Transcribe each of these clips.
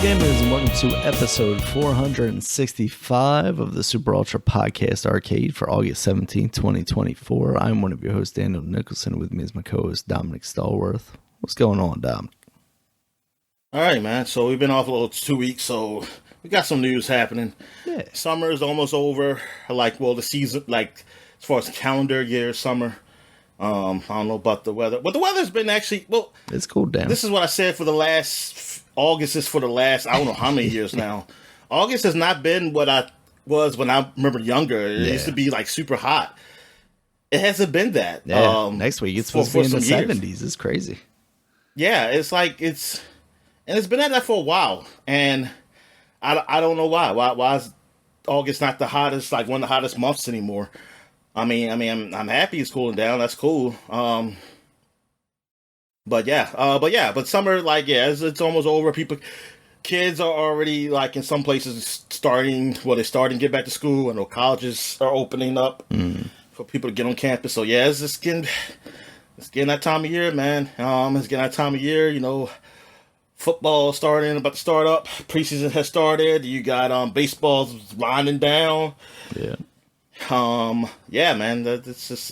gamers, and welcome to episode 465 of the Super Ultra Podcast Arcade for August 17th, 2024. I'm one of your hosts, Daniel Nicholson. With me is my co-host, Dominic Stallworth. What's going on, Dom? All right, man. So we've been off a little 2 weeks, so we got some news happening. Yeah. Summer is almost over. The season, as far as calendar year, summer. I don't know about the weather, but the weather's been actually, it's cooled down. This is what I said for the last, August is for the last, I don't know how many years now. August has not been what I was when I remember younger. It used to be like super hot. It hasn't been that. Yeah. Next week it's supposed to be in the 70s. It's crazy. Yeah, it's been at that for a while, and I don't know why. Why is August not the hottest, like one of the hottest months anymore? I'm happy it's cooling down. That's cool. But summer, it's almost over. Kids are already, like, in some places they're starting to get back to school. I know colleges are opening up for people to get on campus. So yeah, it's getting that time of year, man. It's getting that time of year, football about to start up. Preseason has started. You got baseball's winding down. Yeah. Yeah, man, that's just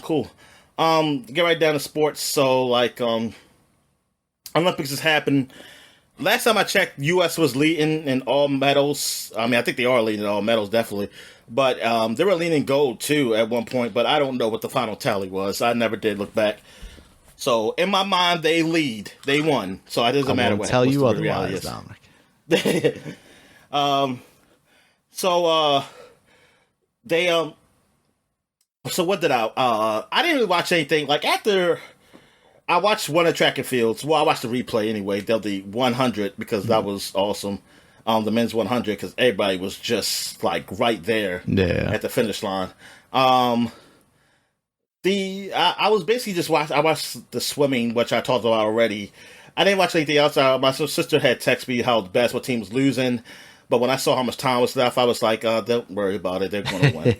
cool. Get right down to sports. So Olympics has happened. Last time I checked, U.S. was leading in all medals. I think they are leading in all medals, definitely. But they were leading gold too at one point. But I don't know what the final tally was. I never did look back. So in my mind, they lead. They won. So it doesn't matter what. Tell you otherwise, Dominic. So what did I didn't really watch anything. Like, after I watched one of the track and fields. Well, I watched the replay anyway. The 100, because that was awesome. The men's 100, because everybody was just like right there at the finish line. I was basically just I watched the swimming, which I talked about already. I didn't watch anything else. My sister had texted me how the basketball team was losing. But when I saw how much time was left, I was like, don't worry about it. They're going to win.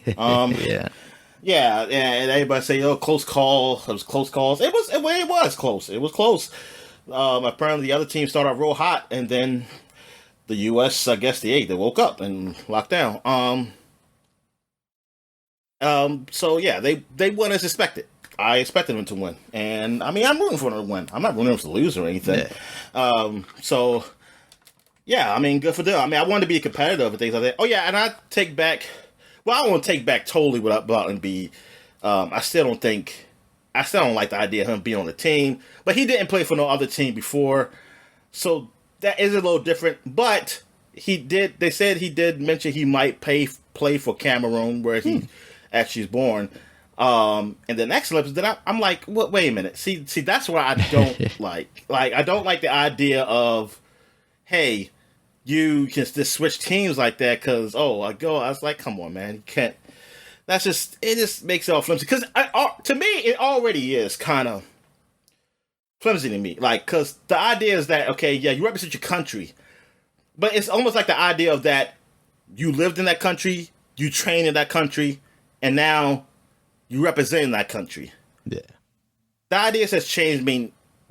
Yeah, and everybody say, close call. It was close calls. It was close. It was close. Apparently, the other team started real hot, and then the U.S., I guess, they woke up and locked down. So, yeah, they won as expected. I expected them to win. And, I'm rooting for them to win. I'm not rooting for them to lose or anything. Yeah. Yeah, good for them. I wanted to be competitive and things like that. Oh, yeah, and I take back... Well, I don't want to take back totally what Embiid. I still don't like the idea of him being on the team. But he didn't play for no other team before. So that is a little different. But they said he did mention he might play for Cameroon, where he actually is born. And the next Olympics, then I'm like, wait a minute. See, that's where I don't like. Like, I don't like the idea of, hey, you can just switch teams like that because, I was like, come on, man. You can't. It just makes it all flimsy. Because to me, it already is kind of flimsy to me. Like, because the idea is that, okay, yeah, you represent your country. But it's almost like the idea of that you lived in that country, you trained in that country, and now you represent that country. Yeah. The idea has changed,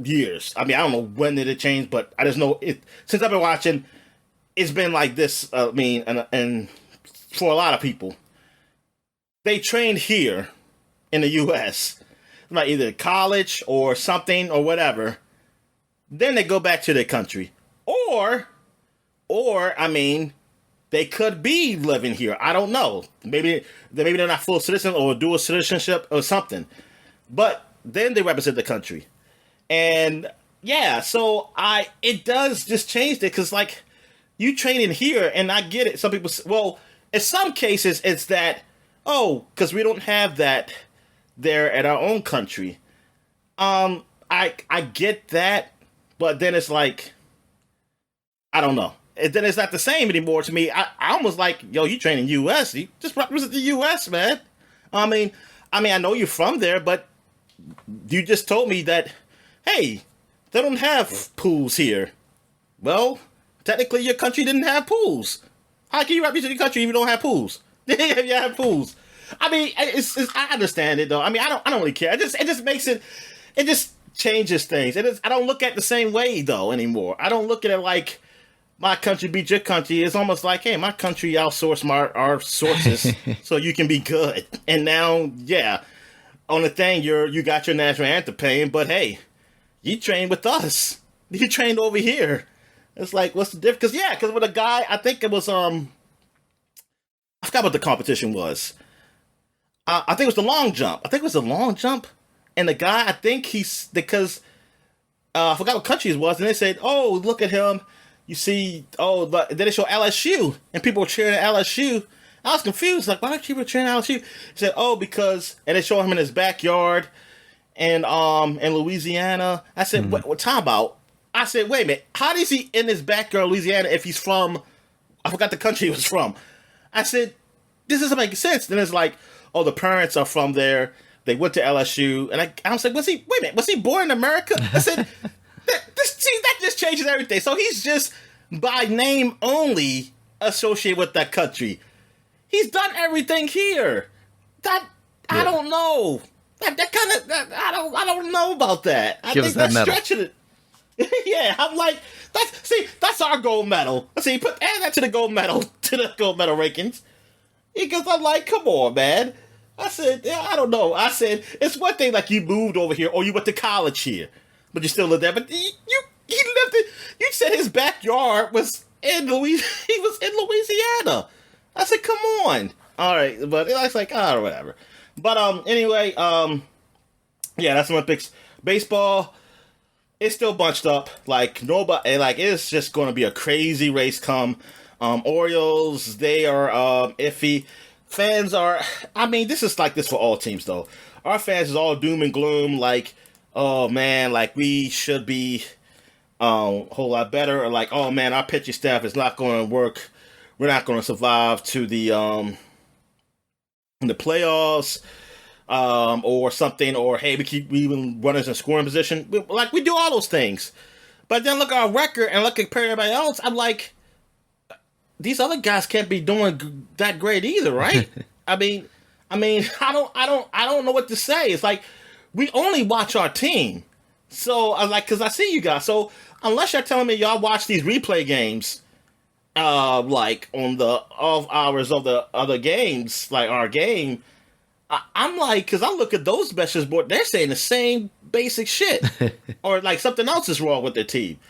years. I don't know when did it change, but I just know it. Since I've been watching, it's been like this, and for a lot of people, they trained here in the U.S., like either college or something or whatever, then they go back to their country. Or, they could be living here. I don't know. Maybe they're not full citizen or dual citizenship or something. But then they represent the country. And, yeah, so it does just change it, because, like, you training here, and I get it. Some people say, well, in some cases, it's that, because we don't have that there at our own country. I get that, but then it's like, I don't know. And then it's not the same anymore to me. I almost like, you training U.S. You just represent the U.S., man. I know you're from there, but you just told me that, hey, they don't have pools here. Well, technically, your country didn't have pools. How can you represent your country if you don't have pools? If you have pools, I understand it though. I don't really care. It just makes it. It just changes things. I don't look at it the same way though anymore. I don't look at it like, my country beat your country. It's almost like, hey, my country outsourced our sources so you can be good. And now, yeah, on the thing, you got your national anthem playing, but hey, you trained with us. You trained over here. It's like, what's the difference? Because with a guy, I think it was I forgot what the competition was. I think it was the long jump. And the guy, I think because I forgot what country it was, and they said, "Oh, look at him." You see, then they show LSU, and people were cheering at LSU. I was confused, like, why are people cheering at LSU? He said, "Oh, because," and they show him in his backyard, and in Louisiana. I said, "What time about?" I said, "Wait a minute, how is he in his backyard, Louisiana, if he's from?" I forgot the country he was from. I said, "This doesn't make sense." Then it's like, "Oh, the parents are from there. They went to LSU," and I was like, "Was he born in America?" I said, that just changes everything. So he's just by name only associated with that country. He's done everything here. I don't know. I don't know about that. I think that's stretching it. Yeah, I'm like, that's our gold medal. Add that to the gold medal rankings. Because I'm like, come on, man. I said, I don't know. I said, it's one thing like you moved over here or you went to college here, but you still lived there. But he lived it. You said his backyard was in Louisiana. He was in Louisiana. I said, come on. All right, but it's like, whatever. But anyway, yeah, that's Olympics. Baseball, it's still bunched up. Like nobody, like it's just going to be a crazy race come. Orioles, they are iffy. Fans are, I mean, this is like this for all teams, though. Our fans is all doom and gloom, like, oh, man, like, we should be a whole lot better, or like, oh, man, our pitching staff is not going to work. We're not going to survive to the playoffs, or something, or, hey, we keep leaving runners in scoring position. We do all those things. But then look at our record and look compared to everybody else, I'm like, these other guys can't be doing that great either, right? I mean, I don't know what to say. It's like we only watch our team, so I like because I see you guys. So unless you're telling me y'all watch these replay games, like on the off hours of the other games, like our game, I'm like, because I look at those messages board, they're saying the same basic shit, or like something else is wrong with their team,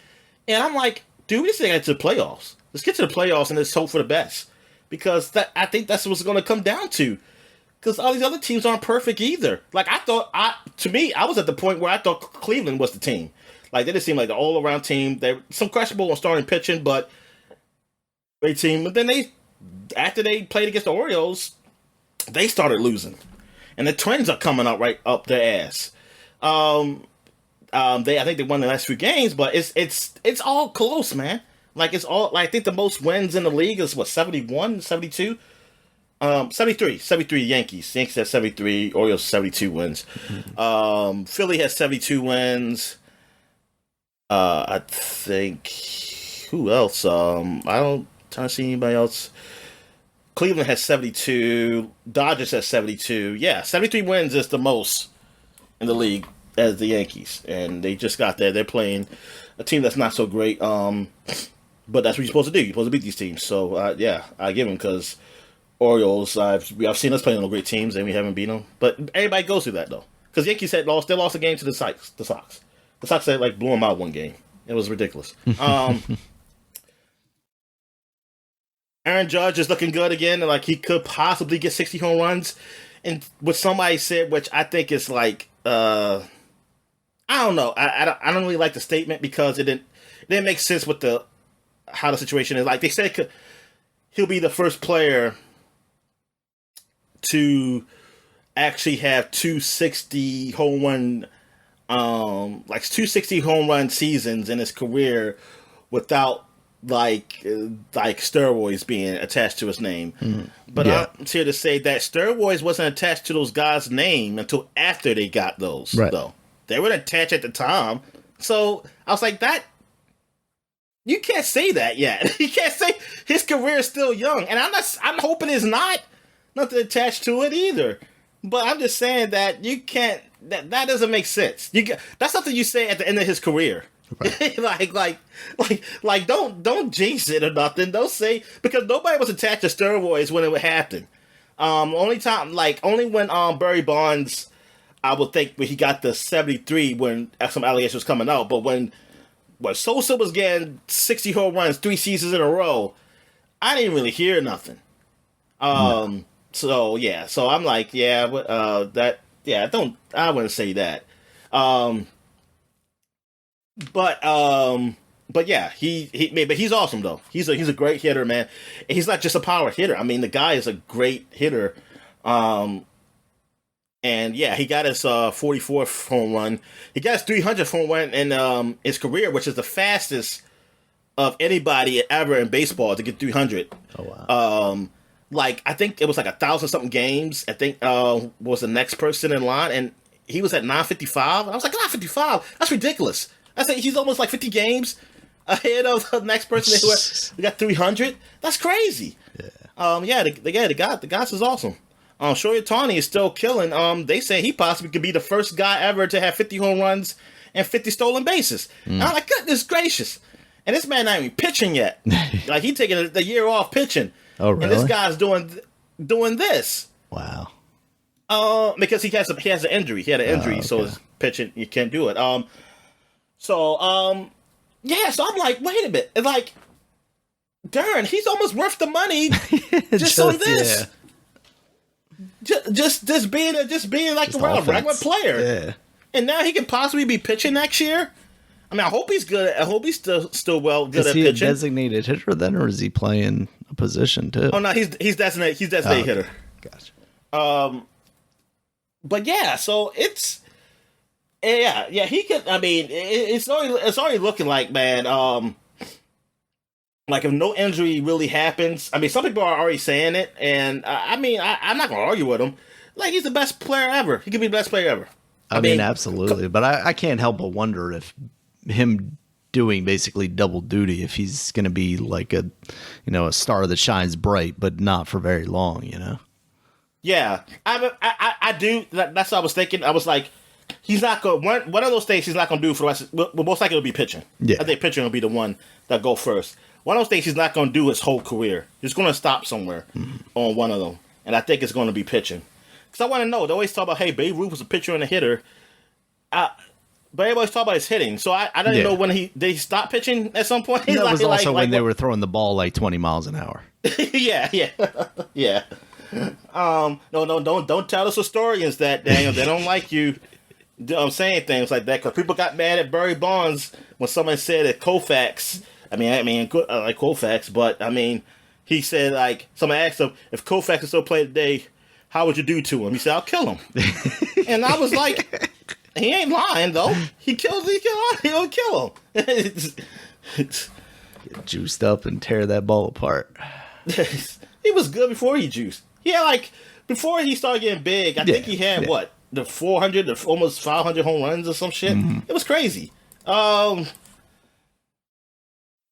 and I'm like, dude, we just get to the playoffs. Let's get to the playoffs and let's hope for the best. Because I think that's what's going to come down to. Because all these other teams aren't perfect either. Like, I was at the point where I thought Cleveland was the team. Like, they just seemed like the all-around team. They some questionable on starting pitching, but great team. But then after they played against the Orioles, they started losing. And the Twins are coming out right up their ass. I think they won the last few games, but it's all close, man. Like, it's all, like, I think the most wins in the league is, 71, 72? 73 Yankees. Yankees have 73, Orioles 72 wins. Philly has 72 wins. I think, who else? I don't trying to see anybody else. Cleveland has 72. Dodgers has 72. Yeah, 73 wins is the most in the league as the Yankees. And they just got there. They're playing a team that's not so great. But that's what you're supposed to do. You're supposed to beat these teams. So, yeah, I give them because Orioles, I've seen us playing on great teams and we haven't beaten them. But everybody goes through that, though. Because Yankees they lost a game to the Sox. The Sox had, like, blew them out one game. It was ridiculous. Aaron Judge is looking good again. Like, he could possibly get 60 home runs. And what somebody said, which I think is, like, I don't know. I don't really like the statement because it didn't make sense with how the situation is. Like, they said he'll be the first player to actually have 260 home run, like 260 home run seasons in his career without like steroids being attached to his name. But yeah. I'm here to say that steroids wasn't attached to those guys' name until after they got those. Right. Though they weren't attached at the time. So I was like, that you can't say that yet. You can't say his career is still young, and I'm hoping it's not nothing attached to it either. But I'm just saying that you can't. That doesn't make sense. That's something you say at the end of his career. Right. Don't jinx it or nothing. Don't say, because nobody was attached to steroids when it would happen. Only when Barry Bonds, I would think when he got the 73 when some allegations was coming out, but when Sosa was getting 60 home runs 3 seasons in a row, I didn't really hear nothing. No. So yeah, so I'm like, I wouldn't say that. But yeah, but he's awesome though. He's a great hitter, man. And he's not just a power hitter. I mean, the guy is a great hitter. And yeah, he got his 44th home run. He got his 300th home run in his career, which is the fastest of anybody ever in baseball to get 300. Oh wow. I think it was like 1,000 something games. I think was the next person in line, and he was at 955. And I was like, 955? That's ridiculous. I said he's almost like 50 games ahead of the next person who got 300. That's crazy. Yeah. The guy is awesome. Shohei Ohtani is still killing. They say he possibly could be the first guy ever to have 50 home runs and 50 stolen bases. And I'm like, goodness gracious. And this man not even pitching yet. Like, he taking the year off pitching. Oh, really? And this guy's doing this. Wow. Because he has an injury. He had an injury, so his pitching, you can't do it. So I'm like, wait a minute. It's like, darn, he's almost worth the money just on this. Yeah. Just being like a regular player. Yeah. And now he can possibly be pitching next year. I mean, I hope he's good. I hope he's still good at pitching. Is he a designated hitter then, or is he playing a position too? Oh no, he's designated. He's designated hitter. Gotcha. But yeah, so it's he could. I mean, it's already looking like, man. Like, if no injury really happens, I mean, some people are already saying it, and I'm not gonna argue with him. Like, he's the best player ever. He could be the best player ever. I mean, absolutely. But I can't help but wonder if him doing basically double duty, if he's going to be like a star that shines bright, but not for very long, Yeah, I do. That's what I was thinking. I was like, he's not going. One of those things he's not going to do for the rest. Well, most likely it'll be pitching. Yeah. I think pitching will be the one that go first. One of those things he's not going to do his whole career. He's going to stop somewhere on one of them, and I think it's going to be pitching. Because I want to know. They always talk about, hey, Babe Ruth was a pitcher and a hitter. But everybody's talking about his hitting. So I didn't know when did he stop pitching at some point? That was also when they were throwing the ball like 20 miles an hour. yeah. No, don't tell us historians that, Daniel. They don't like you saying things like that, because people got mad at Barry Bonds when someone said that Koufax. I mean, I like Koufax, but I mean, he said, like, someone asked him, if Koufax is still playing today, how would you do to him? He said, I'll kill him. And I was like, he ain't lying though. He'll kill him. Get juiced up and tear that ball apart. He was good before he juiced. Before he started getting big, I think he had the 400, almost 500 home runs or some shit. Mm-hmm. It was crazy.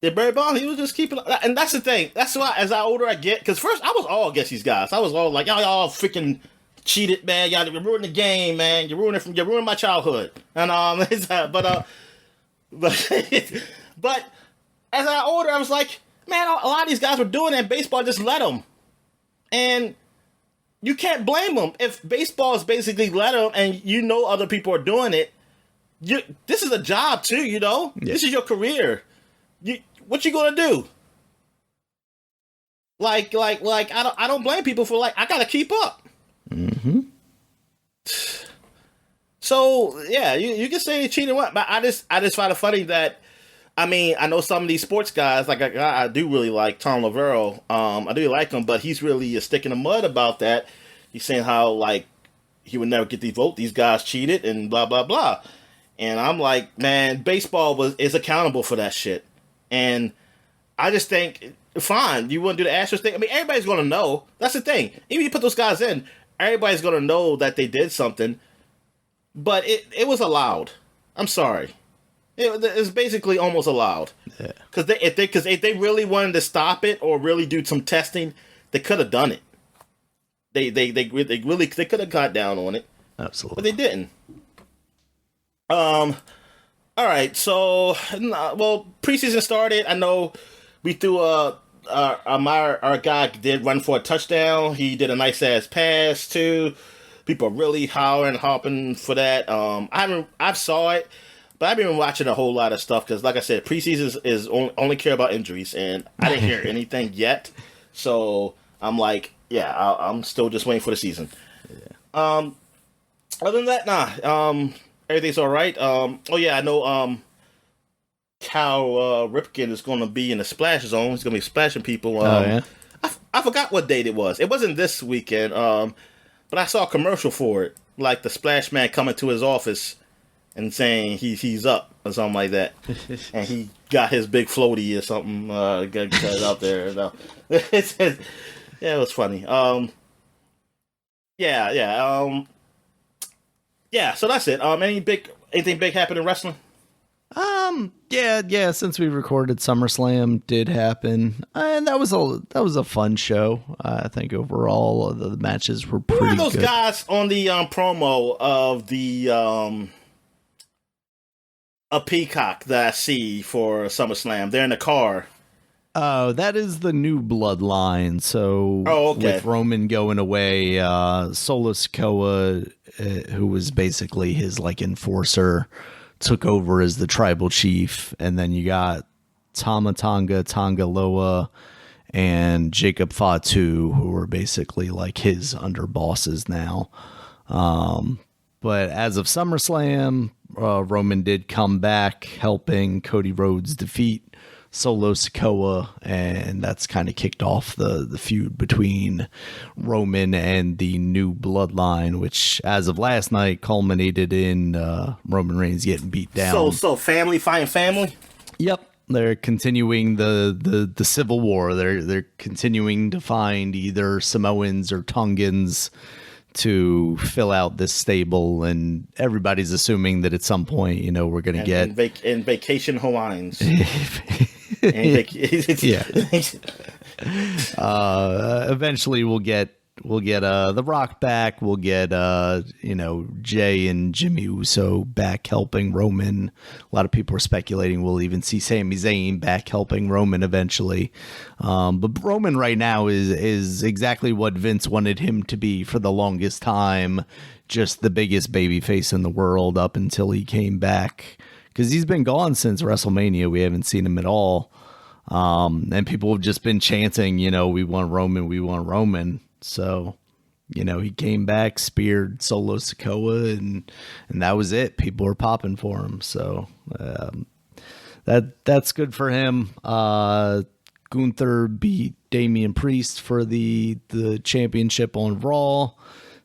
Yeah, Barry Bonds, he was just keeping, and that's the thing. That's why, as older I get, because first I was all against these guys. I was all like, y'all freaking cheated, man. Y'all ruined the game, man. You ruined my childhood. And but as I got older, I was like, man, a lot of these guys were doing that. Baseball just let them, and you can't blame them if baseball is basically let them, and other people are doing it. This is a job too, Yeah. This is your career. What you gonna do? Like I don't blame people for, like, I gotta keep up. Mm-hmm. So yeah, you can say cheating, what? But I just find it funny that, I mean, I know some of these sports guys, like I do really like Tom Lavero. I do like him, but he's really a stick in the mud about that. He's saying how, like, he would never get the vote. These guys cheated and blah blah blah. And I'm like, man, baseball is accountable for that shit. And I just think, fine, you want to do the Astros thing? I mean, everybody's going to know. That's the thing. Even if you put those guys in, everybody's going to know that they did something. But it was allowed. I'm sorry. It's basically almost allowed. Yeah. Because if they really wanted to stop it or really do some testing, they could have done it. They could have got down on it. Absolutely. But they didn't. All right, so well, preseason started. I know we threw our guy did run for a touchdown. He did a nice ass pass too. People are really hollering, hopping for that. I've saw it, but I've been watching a whole lot of stuff because, like I said, preseason is only care about injuries, and I didn't hear anything yet. So I'm like, yeah, I'm still just waiting for the season. Other than that, everything's all right. Oh yeah, I know. Cal Ripken is going to be in the splash zone. He's going to be splashing people. Oh yeah. I forgot what date it was. It wasn't this weekend. But I saw a commercial for it, like the Splash Man coming to his office and saying he's up or something like that, and he got his big floaty or something. Got out there. No. Yeah, it was funny. Yeah. So that's it. Anything big happened in wrestling? Yeah. Since we recorded, SummerSlam did happen, and that was a fun show. I think overall the matches were pretty. Who are those good. Guys on the promo of the a Peacock that I see for SummerSlam? They're in the car. Oh, that is the new Bloodline. So with Roman going away, Solo Sikoa, who was basically his like enforcer, took over as the tribal chief, and then you got Tama Tonga, Tonga Loa, and Jacob Fatu, who are basically like his underbosses now. But as of SummerSlam, Roman did come back, helping Cody Rhodes defeat Solo Sikoa, and that's kind of kicked off the feud between Roman and the new Bloodline, which as of last night culminated in Roman Reigns getting beat down. So family fighting family? Yep. They're continuing the civil war. They're continuing to find either Samoans or Tongans to fill out this stable, and everybody's assuming that at some point, we're going to get in vacation Hawaiians. Eventually we'll get The Rock back. We'll get Jay and Jimmy Uso back helping Roman. A lot of people are speculating we'll even see Sami Zayn back helping Roman eventually. But Roman right now is exactly what Vince wanted him to be for the longest time, just the biggest babyface in the world up until he came back. Because he's been gone since WrestleMania. We haven't seen him at all. And people have just been chanting, we want Roman, we want Roman. So, he came back, speared Solo Sikoa, and that was it. People were popping for him. So that's good for him. Gunther beat Damian Priest for the championship on Raw,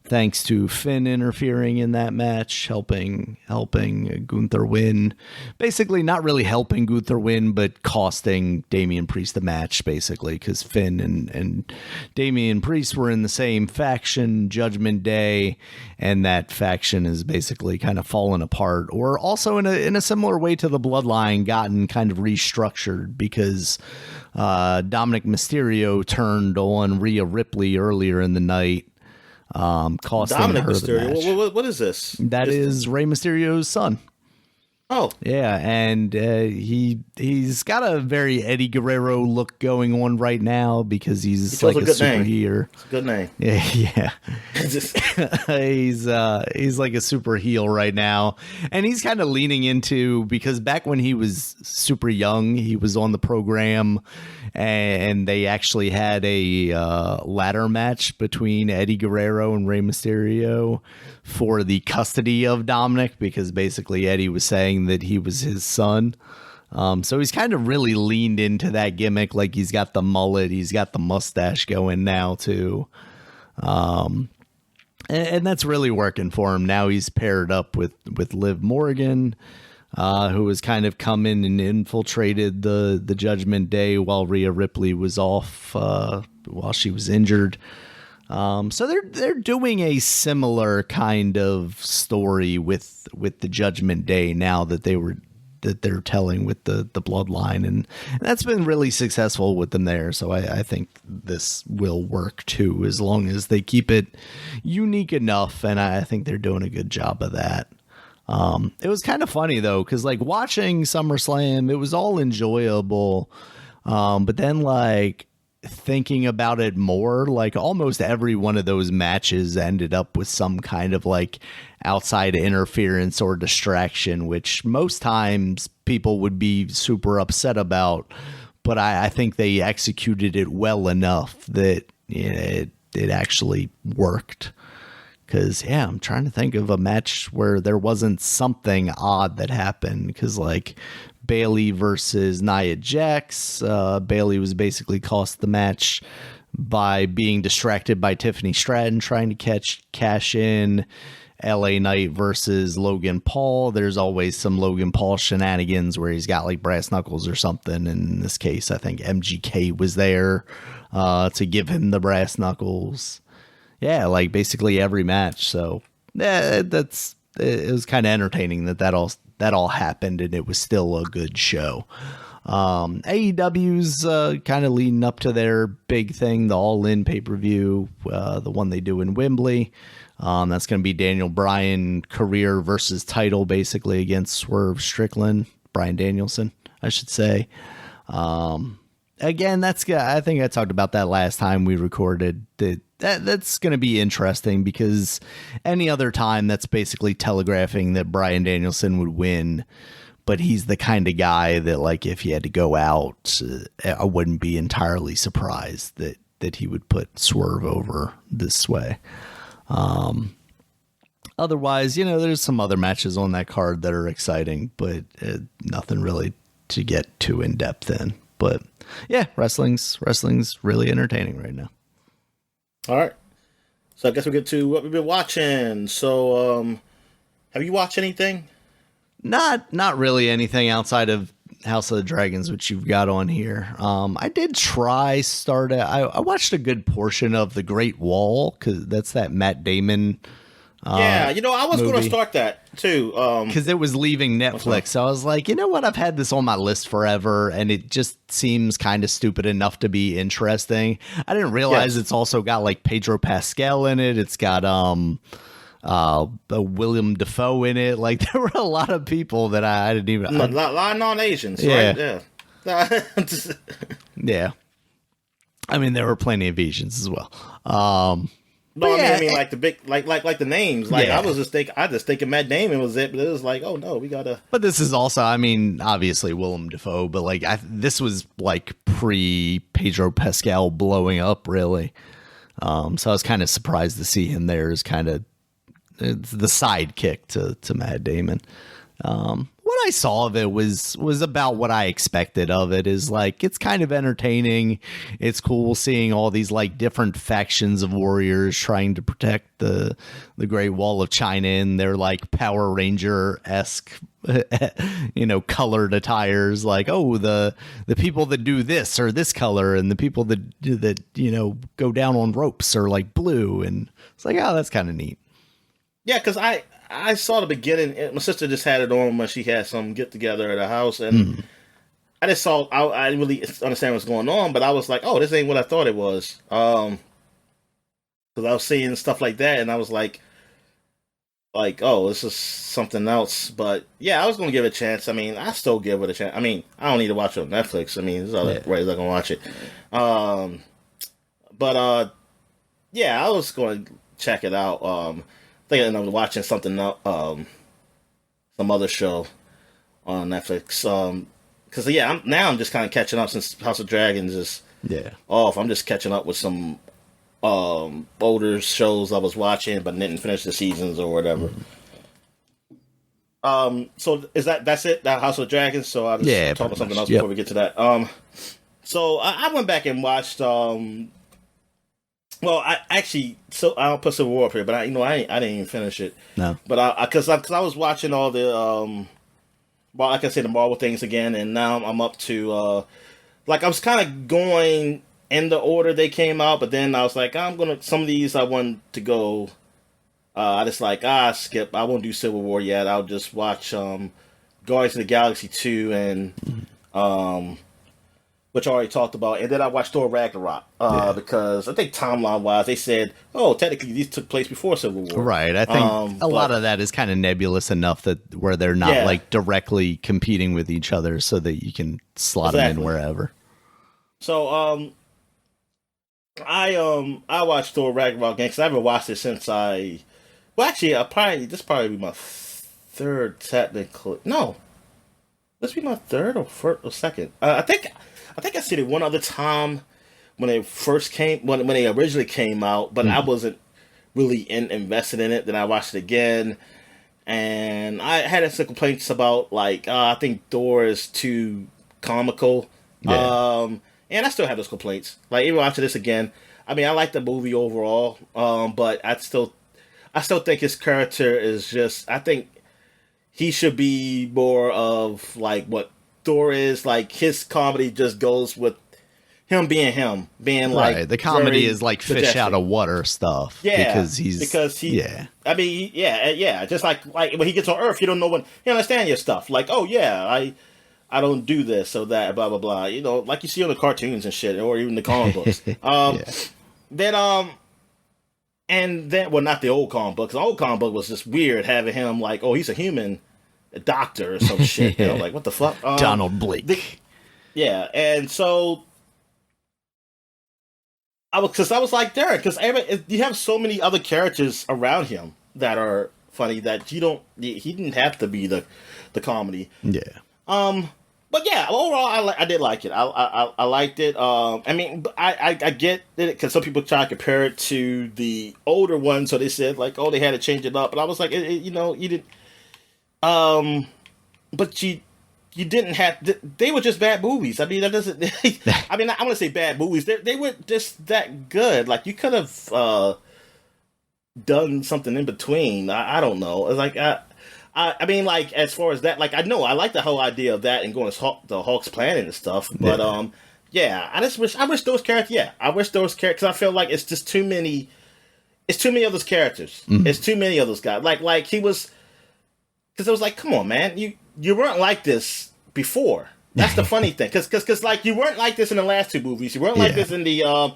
thanks to Finn interfering in that match, helping Gunther win. Basically, not really helping Gunther win, but costing Damian Priest the match, basically, because Finn and Damian Priest were in the same faction, Judgment Day, and that faction is basically kind of fallen apart, or also in a similar way to the Bloodline, gotten kind of restructured because Dominic Mysterio turned on Rhea Ripley earlier in the night. Costing Dominic her Mysterio. the match. What is this? That is Rey Mysterio's son. Oh, yeah, and he's got a very Eddie Guerrero look going on right now because he's like a superhero. It's a good name. Yeah. He's like a super heel right now, and he's kind of leaning into, because back when he was super young, he was on the program, and they actually had a ladder match between Eddie Guerrero and Rey Mysterio for the custody of Dominic, because basically Eddie was saying that he was his son. So he's kind of really leaned into that gimmick. Like, he's got the mullet, he's got the mustache going now too. And that's really working for him. Now he's paired up with Liv Morgan, who has kind of come in and infiltrated the Judgment Day while Rhea Ripley was off, while she was injured. So they're doing a similar kind of story with the Judgment Day now that they're telling with the Bloodline, and that's been really successful with them there. So I think this will work too, as long as they keep it unique enough, and I think they're doing a good job of that. It was kind of funny though, because like watching SummerSlam, it was all enjoyable. But then like thinking about it more, like almost every one of those matches ended up with some kind of like outside interference or distraction, which most times people would be super upset about. But I think they executed it well enough that it actually worked. Because, yeah, I'm trying to think of a match where there wasn't something odd that happened. Because, like, Bailey versus Nia Jax, Bailey was basically cost the match by being distracted by Tiffany Stratton trying to cash in. LA Knight versus Logan Paul. There's always some Logan Paul shenanigans where he's got, like, brass knuckles or something. In this case, I think MGK was there to give him the brass knuckles. Yeah, like basically every match. So it was kind of entertaining that all happened, and it was still a good show. AEW's kind of leading up to their big thing, the All In pay-per-view, the one they do in Wembley. That's going to be Daniel Bryan career versus title, basically against Swerve Strickland, Bryan Danielson, I should say. Again, I think I talked about that last time we recorded. That's going to be interesting because any other time that's basically telegraphing that Bryan Danielson would win, but he's the kind of guy that, like, if he had to go out, I wouldn't be entirely surprised that he would put Swerve over this way. Otherwise, there's some other matches on that card that are exciting, but nothing really to get too in depth in. But yeah, wrestling's really entertaining right now. All right. So I guess we'll get to what we've been watching. So, have you watched anything? Not really anything outside of House of the Dragons, which you've got on here. I did I watched a good portion of The Great Wall, because that's that Matt Damon. I was going to start that too. Because it was leaving Netflix. So I was like, you know what? I've had this on my list forever, and it just seems kind of stupid enough to be interesting. I didn't realize it's also got like Pedro Pascal in it. It's got William Dafoe in it. Like, there were a lot of people that I didn't even. A lot of non-Asians, right? Yeah. Yeah. I mean, there were plenty of Asians as well. No, I mean like the big, like the names. Like, I just thinking Matt Damon was it, but it was like, oh no, we gotta. But this is also, I mean, obviously Willem Dafoe, but like this was like pre Pedro Pascal blowing up, really. So I was kind of surprised to see him there as kind of the sidekick to Matt Damon. What I saw of it was about what I expected of it. Is like, it's kind of entertaining. It's cool seeing all these like different factions of warriors trying to protect the Great Wall of China in their like Power Ranger-esque colored attires. Like, oh, the people that do this are this color, and the people that go down on ropes are like blue, and it's like, oh, that's kind of neat. Yeah, because I saw the beginning. My sister just had it on when she had some get together at her house, and I just saw. I didn't really understand what's going on, but I was like, "Oh, this ain't what I thought it was." Because I was seeing stuff like that, and I was like, "Oh, this is something else." But yeah, I was gonna give it a chance. I mean, I still give it a chance. I mean, I don't need to watch it on Netflix. I mean, there's other ways I can watch it. Yeah, I was going to check it out. I think I ended up watching something some other show on Netflix. Because I'm just kind of catching up since House of Dragons is off. I'm just catching up with some older shows I was watching but didn't finish the seasons or whatever. So that's it? That House of Dragons? So I'll just talk about something else before we get to that. So I went back and watched. Well, I'll put Civil War up here, but I didn't even finish it. No, but because I was watching all the like I said, the Marvel things again, and now I'm up to like I was kind of going in the order they came out, but then I was like, some of these I want to go. I just skip. I won't do Civil War yet. I'll just watch Guardians of the Galaxy 2 and which I already talked about, and then I watched Thor Ragnarok because I think timeline wise they said, oh, technically these took place before Civil War. Right. I think a lot of that is kind of nebulous enough that where they're not like directly competing with each other, so that you can slot them in wherever. So I watched Thor Ragnarok again because I haven't watched it since this probably be my third technically. No, this be my third or first or second. I think I seen it one other time when they first when they originally came out, but I wasn't really invested in it. Then I watched it again, and I had some complaints about like I think Thor is too comical. Yeah. And I still have those complaints. Like even watching this again, I mean I like the movie overall, but I still think his character is just. I think he should be more of like what Thor is. Like his comedy just goes with him being like right. The comedy is like fish out of water stuff. Yeah, because he. Yeah. I mean, yeah. Just like when he gets on Earth, you don't know when he understand your stuff. Like, oh yeah, I don't do this or that, blah blah blah. You know, like you see on the cartoons and shit, or even the comic books. And then, well, not the old comic book. 'Cause the old comic book was just weird having him like, oh, he's a human doctor or some shit. You know, like what the fuck? Donald Blake. And so I was like, Derek, because you have so many other characters around him that are funny that he didn't have to be the comedy. Yeah. But yeah, overall, I did like it. I liked it. I mean, I get it because some people try to compare it to the older one, so they said like, oh, they had to change it up. But I was like, you didn't. But you didn't have. They were just bad movies. I mean, that doesn't. I mean, I want to say bad movies. They were just that good. Like you could have done something in between. I don't know. It's like I mean, like, as far as that, like, I like the whole idea of that and going to the Hawks Planet and stuff, but, I wish those characters, because I feel like it's just too many of those characters. Mm-hmm. It's too many of those guys. Like, he was, because it was like, come on, man, you weren't like this before. That's the funny thing, because, like, you weren't like this in the last two movies. You weren't like this in the,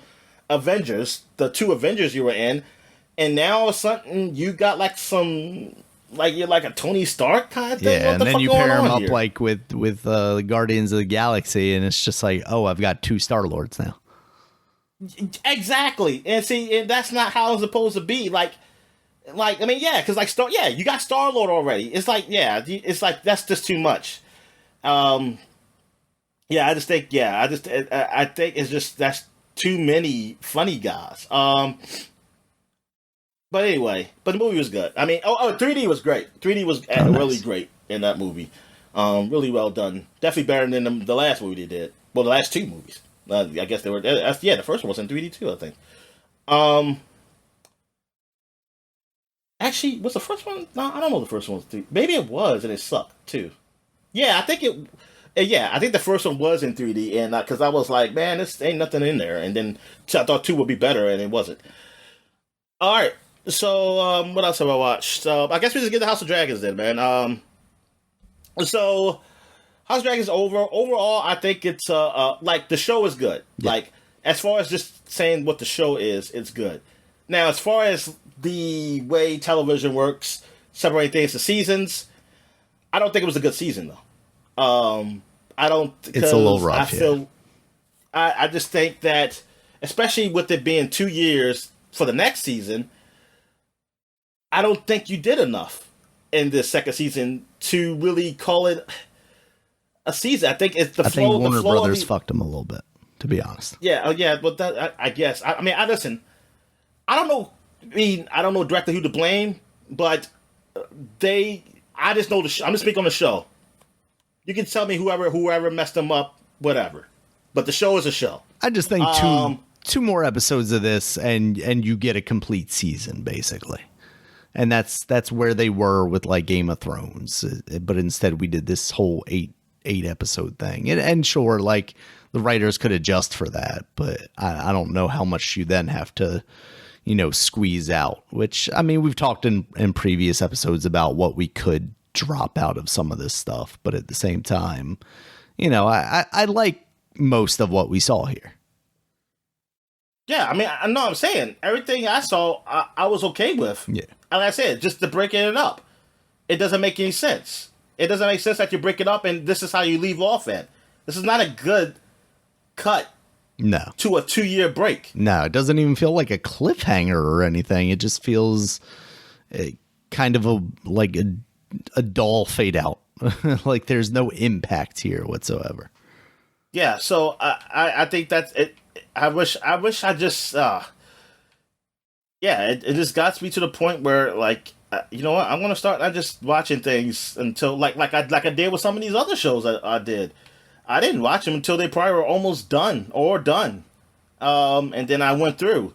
Avengers, the two Avengers you were in, and now all of a sudden, you got, like, some... Like you're like a Tony Stark kind of thing. Yeah, and then you pair him up here? Like with the Guardians of the Galaxy, and it's just like, oh, I've got two Star-Lords now. Exactly, and see, and that's not how it's supposed to be. Like I mean, yeah, because like you got Star-Lord already. It's like, it's like that's just too much. I think it's just that's too many funny guys. But anyway, the movie was good. I mean, 3D was great. 3D was really great in that movie. Really well done. Definitely better than the last movie they did. Well, the last two movies. I guess they were. The first one was in 3D too, I think. Actually, was the first one? No, I don't know. The first one was 3D. Maybe it was, and it sucked too. Yeah, I think it. Yeah, I think the first one was in 3D, and because I was like, man, this ain't nothing in there. And then I thought 2 would be better, and it wasn't. All right. So, what else have I watched? I guess we just get the House of Dragons then, man. So House of Dragons overall, I think it's like the show is good. Yeah. Like as far as just saying what the show is, it's good. Now, as far as the way television works, separating things to seasons, I don't think it was a good season though. I don't. It's a little rough. I just think that, especially with it being 2 years for the next season, I don't think you did enough in this second season to really call it a season. I think it's I think Warner Brothers fucked them a little bit, to be honest. Yeah, but I guess. I mean, listen. I don't know. I mean, I don't know directly who to blame, but I just know I'm just speaking on the show. You can tell me whoever messed them up, whatever. But the show is a show. I just think two more episodes of this, and you get a complete season, basically. And that's where they were with like Game of Thrones, but instead we did this whole eight episode thing. And sure, like the writers could adjust for that, but I don't know how much you then have to, squeeze out. Which I mean, we've talked in previous episodes about what we could drop out of some of this stuff, but at the same time, I like most of what we saw here. Yeah, I mean, I know what I'm saying. Everything I saw, I was okay with. Yeah. Like I said, just the breaking it up. It doesn't make any sense. It doesn't make sense that you break it up and this is how you leave off at. This is not a good cut to a 2-year break. No, it doesn't even feel like a cliffhanger or anything. It just feels kind of a dull fade out. Like there's no impact here whatsoever. Yeah, so I think that's it. I wish I just it just got me to the point where like you know what, I'm gonna start not just watching things until like I did with some of these other shows I did. I didn't watch them until they probably were almost done, and then I went through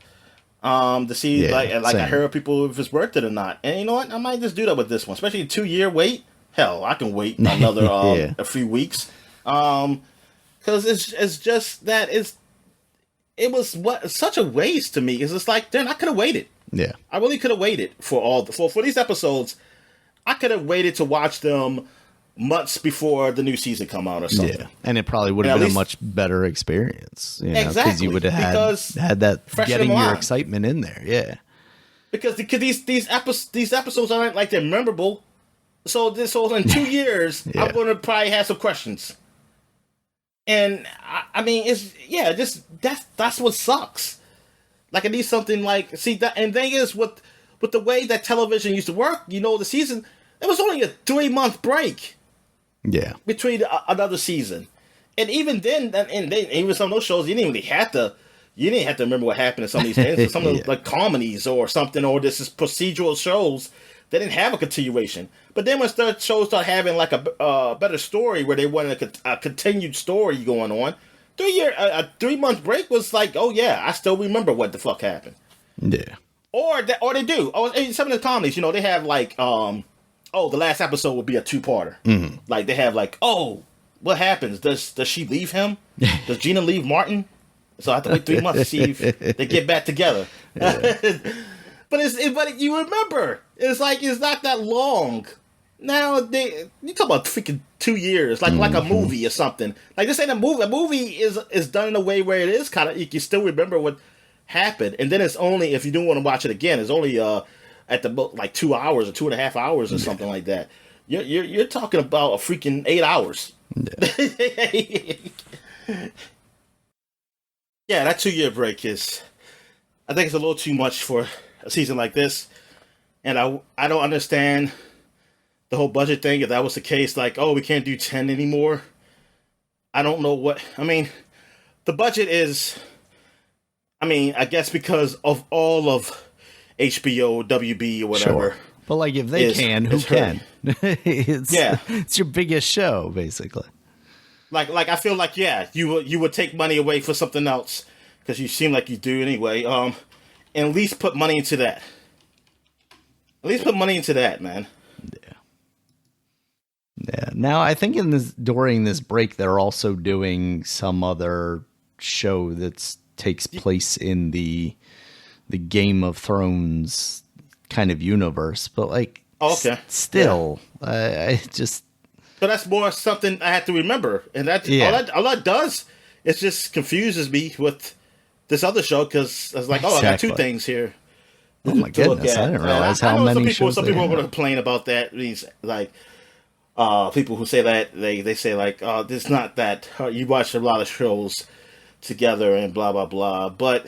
to see I heard people if it's worth it or not. And you know what, I might just do that with this one, especially a 2-year wait. Hell, I can wait another a few weeks, because it's just that it was such a waste to me. Because it's like, then I could have waited. Yeah, I really could have waited for these episodes. I could have waited to watch them months before the new season come out or something. Yeah, and it probably would have been a much better experience. You know, exactly, because you would have had that getting your excitement in there. Yeah, because these episodes aren't like they're memorable. So in 2 years, I'm going to probably have some questions. And I mean, that's what sucks. Like I need something like and thing is with the way that television used to work, you know, the season, it was only a 3-month break. Yeah. Between another season. And even then, even some of those shows, you didn't have to remember what happened in some of these things. Some of those like comedies or something, or this is procedural shows, they didn't have a continuation. But then when shows start having like a better story where they wanted a continued story going on, a 3-month break was like, oh yeah, I still remember what the fuck happened. Yeah. Or they do. Some of the comedies, you know, they have like, the last episode will be a 2-parter. Mm-hmm. Like they have like, what happens? Does she leave him? Does Gina leave Martin? So I have to wait 3 months to see if they get back together. Yeah. But you remember, it's like it's not that long. Now you talk about freaking 2 years, like a movie or something. Like this ain't a movie. A movie is done in a way where it is kind of you can still remember what happened, and then it's only if you do want to watch it again, it's only at the like 2 hours or 2.5 hours or something like that. You're talking about a freaking 8 hours. Yeah, that 2-year break is, I think it's a little too much for a season like this, and I don't understand the whole budget thing. If that was the case, like, we can't do 10 anymore. I don't know what, I mean, the budget is, I guess because of all of HBO, WB, or whatever. Sure. But like, if they can, who can? It's your biggest show, basically. Like I feel like, you would take money away for something else, because you seem like you do anyway. And at least put money into that. At least put money into that, man. Yeah. Now, I think during this break, they're also doing some other show that takes place in the Game of Thrones kind of universe, but like, still, I just. So that's more something I have to remember, and that's all that does. It just confuses me with this other show, because I was like, I got 2 things here. Oh my goodness, I didn't realize how many shows. Some people are going to complain about that. These like people who say that they say like, it's not that you watch a lot of shows together and blah blah blah. But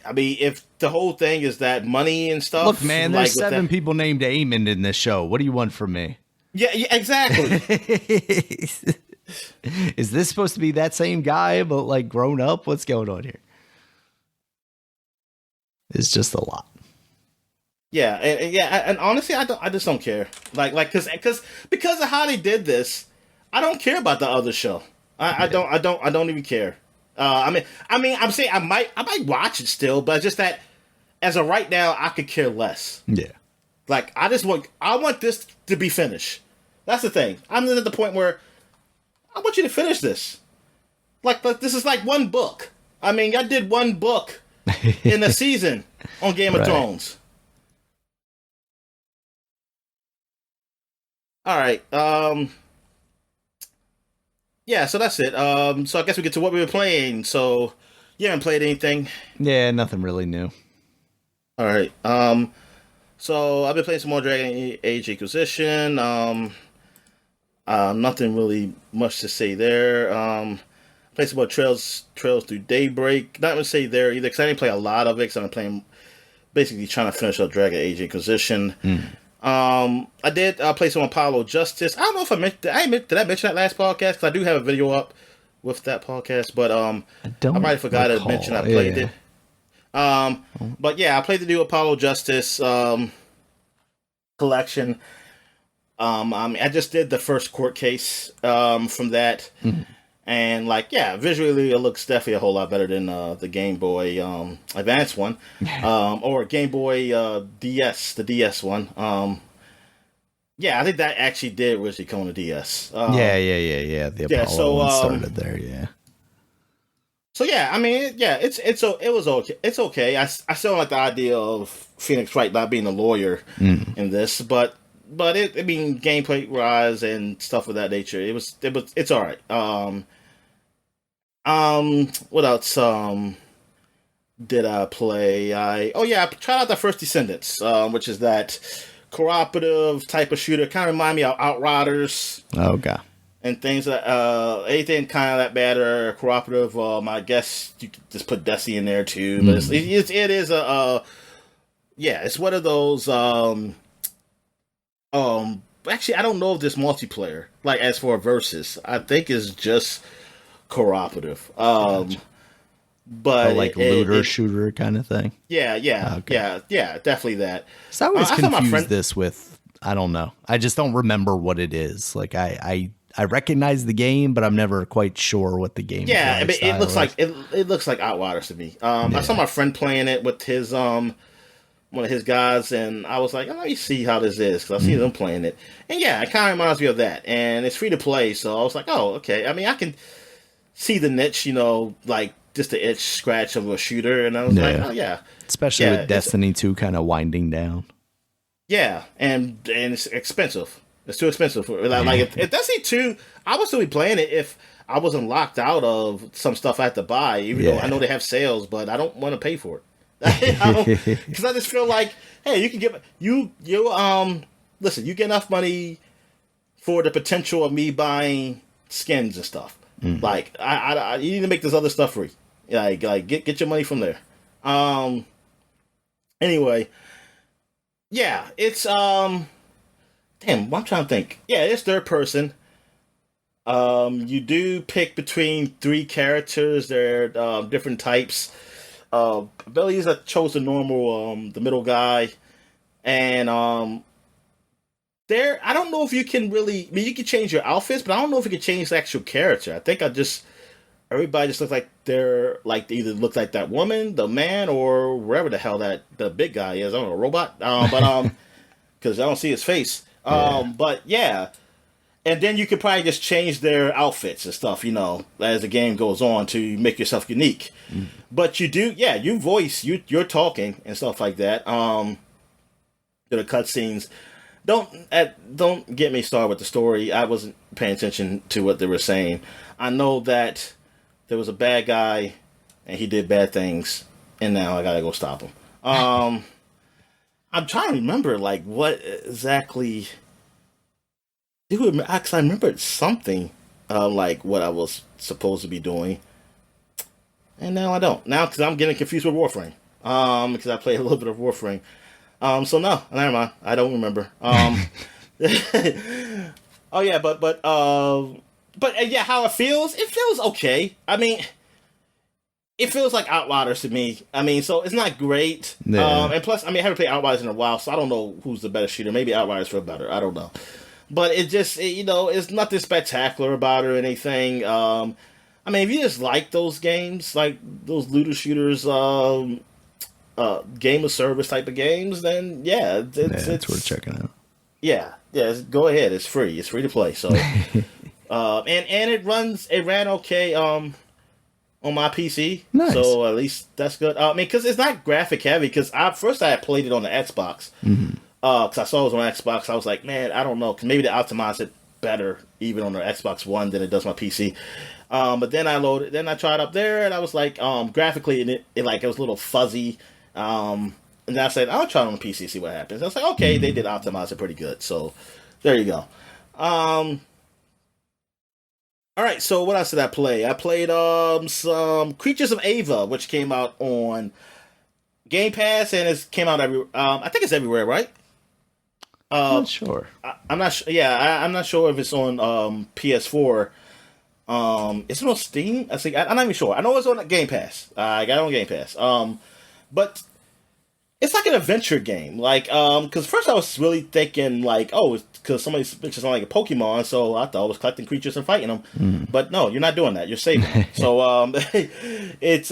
I mean, if the whole thing is that money and stuff. Look, man, there's 7 people named Aemond in this show. What do you want from me? Yeah, exactly. Is this supposed to be that same guy, but like grown up? What's going on here? It's just a lot. Yeah, and honestly, I just don't care. Like, because of how they did this, I don't care about the other show. I don't even care. I mean, I'm saying I might watch it still, but just that as of right now, I could care less. Yeah. Like, I want this to be finished. That's the thing. I'm at the point where I want you to finish this. Like this is like one book. I mean, I did one book in a season on Game of Thrones. All right. yeah, so that's it. So I guess we get to what we were playing. So you haven't played anything? Yeah, nothing really new. All right. So I've been playing some more Dragon Age Inquisition. Nothing really much to say there. Played some more Trails Through Daybreak. Not gonna say there either because I didn't play a lot of it. Because I'm playing basically trying to finish up Dragon Age Inquisition. I did play some Apollo Justice. I don't know if I mentioned. Did I mention that last podcast? Because I do have a video up with that podcast, but I might have forgot to mention I played it. But yeah, I played the new Apollo Justice collection. I just did the first court case from that, and visually it looks definitely a whole lot better than the Game Boy Advance one, or Game Boy DS, the DS one. I think that actually did originally come on the DS. The Apollo one started there. Yeah. So yeah, I mean, yeah, it was okay. It's okay. I still like the idea of Phoenix Wright not being a lawyer in this, but gameplay wise and stuff of that nature, it's all right. What else? Did I play? I tried out the first Descendants, which is that cooperative type of shooter. Kind of remind me of Outriders. Oh god. And things that anything kind of that bad or cooperative. I guess you could just put Destiny in there too, but it is it's one of those. Actually, I don't know if this multiplayer, like as for versus, I think it's just cooperative. But looter shooter kind of thing. Yeah, definitely that. So I always confuse this with, I don't know. I just don't remember what it is. Like I recognize the game, but I'm never quite sure what the game. Yeah, I mean, it looks like Outriders to me. I saw my friend playing it with his one of his guys, and I was like, let me see how this is because I see them playing it, and yeah, it kind of reminds me of that, and it's free to play, so I was like, oh, okay. I mean, I can see the niche, like just the itch scratch of a shooter, and I was like, oh yeah, especially with Destiny 2 kind of winding down. Yeah, and it's expensive. It's too expensive for if Destiny 2. I would still be playing it if I wasn't locked out of some stuff I have to buy, even though I know they have sales, but I don't want to pay for it. Because I just feel like, hey, you can get listen, you get enough money for the potential of me buying skins and stuff. Like I you need to make this other stuff free. Like get your money from there. Anyway, yeah, it's damn, I'm trying to think. Yeah, it's third person. You do pick between 3 characters. They're different types. Abilities, I chose the normal, the middle guy, and I don't know if you can really. I mean, you can change your outfits, but I don't know if you can change the actual character. I think everybody just looks like they either look like that woman, the man, or wherever the hell that the big guy is. I don't know, a robot, but because I don't see his face. But yeah. And then you could probably just change their outfits and stuff, as the game goes on to make yourself unique. But you do, you voice, you're talking and stuff like that. To the cutscenes. Don't get me started with the story. I wasn't paying attention to what they were saying. I know that there was a bad guy and he did bad things, and now I gotta go stop him. I'm trying to remember what exactly. I remembered something like what I was supposed to be doing, and now I don't. Now because I'm getting confused with Warframe, because I played a little bit of Warframe. So no, never mind. I don't remember. Oh yeah, but yeah, how it feels? It feels okay. I mean, it feels like Outriders to me. I mean, so it's not great. Yeah. And plus, I haven't played Outriders in a while, so I don't know who's the better shooter. Maybe Outriders feel better. I don't know. But it just, it's nothing spectacular about it or anything. If you just like those games, like those looter shooters, game of service type of games, then yeah, it's worth checking out. Yeah, go ahead. It's free. It's free to play. So, and it ran okay on my PC. Nice. So at least that's good. Because it's not graphic heavy. Because I had played it on the Xbox. Because I saw it was on Xbox. I was like, man, I don't know. Because maybe they optimized it better even on the Xbox One than it does my PC. But then I tried up there, and I was like, graphically, and it was a little fuzzy. And then I said, I'll try it on the PC, see what happens. I was like, okay, they did optimize it pretty good. So there you go. All right, so what else did I play? I played some Creatures of Ava, which came out on Game Pass, and it came out I think it's everywhere, right? I'm not sure. I'm not sure. Yeah, I'm not sure if it's on PS4. Is it on Steam? I'm not even sure. I know it's on Game Pass. I got it on Game Pass. But it's like an adventure game. Like, because first I was really thinking like, oh, it's because somebody pictures on like a Pokemon, so I thought I was collecting creatures and fighting them. But no, you're not doing that. You're saving them. So it's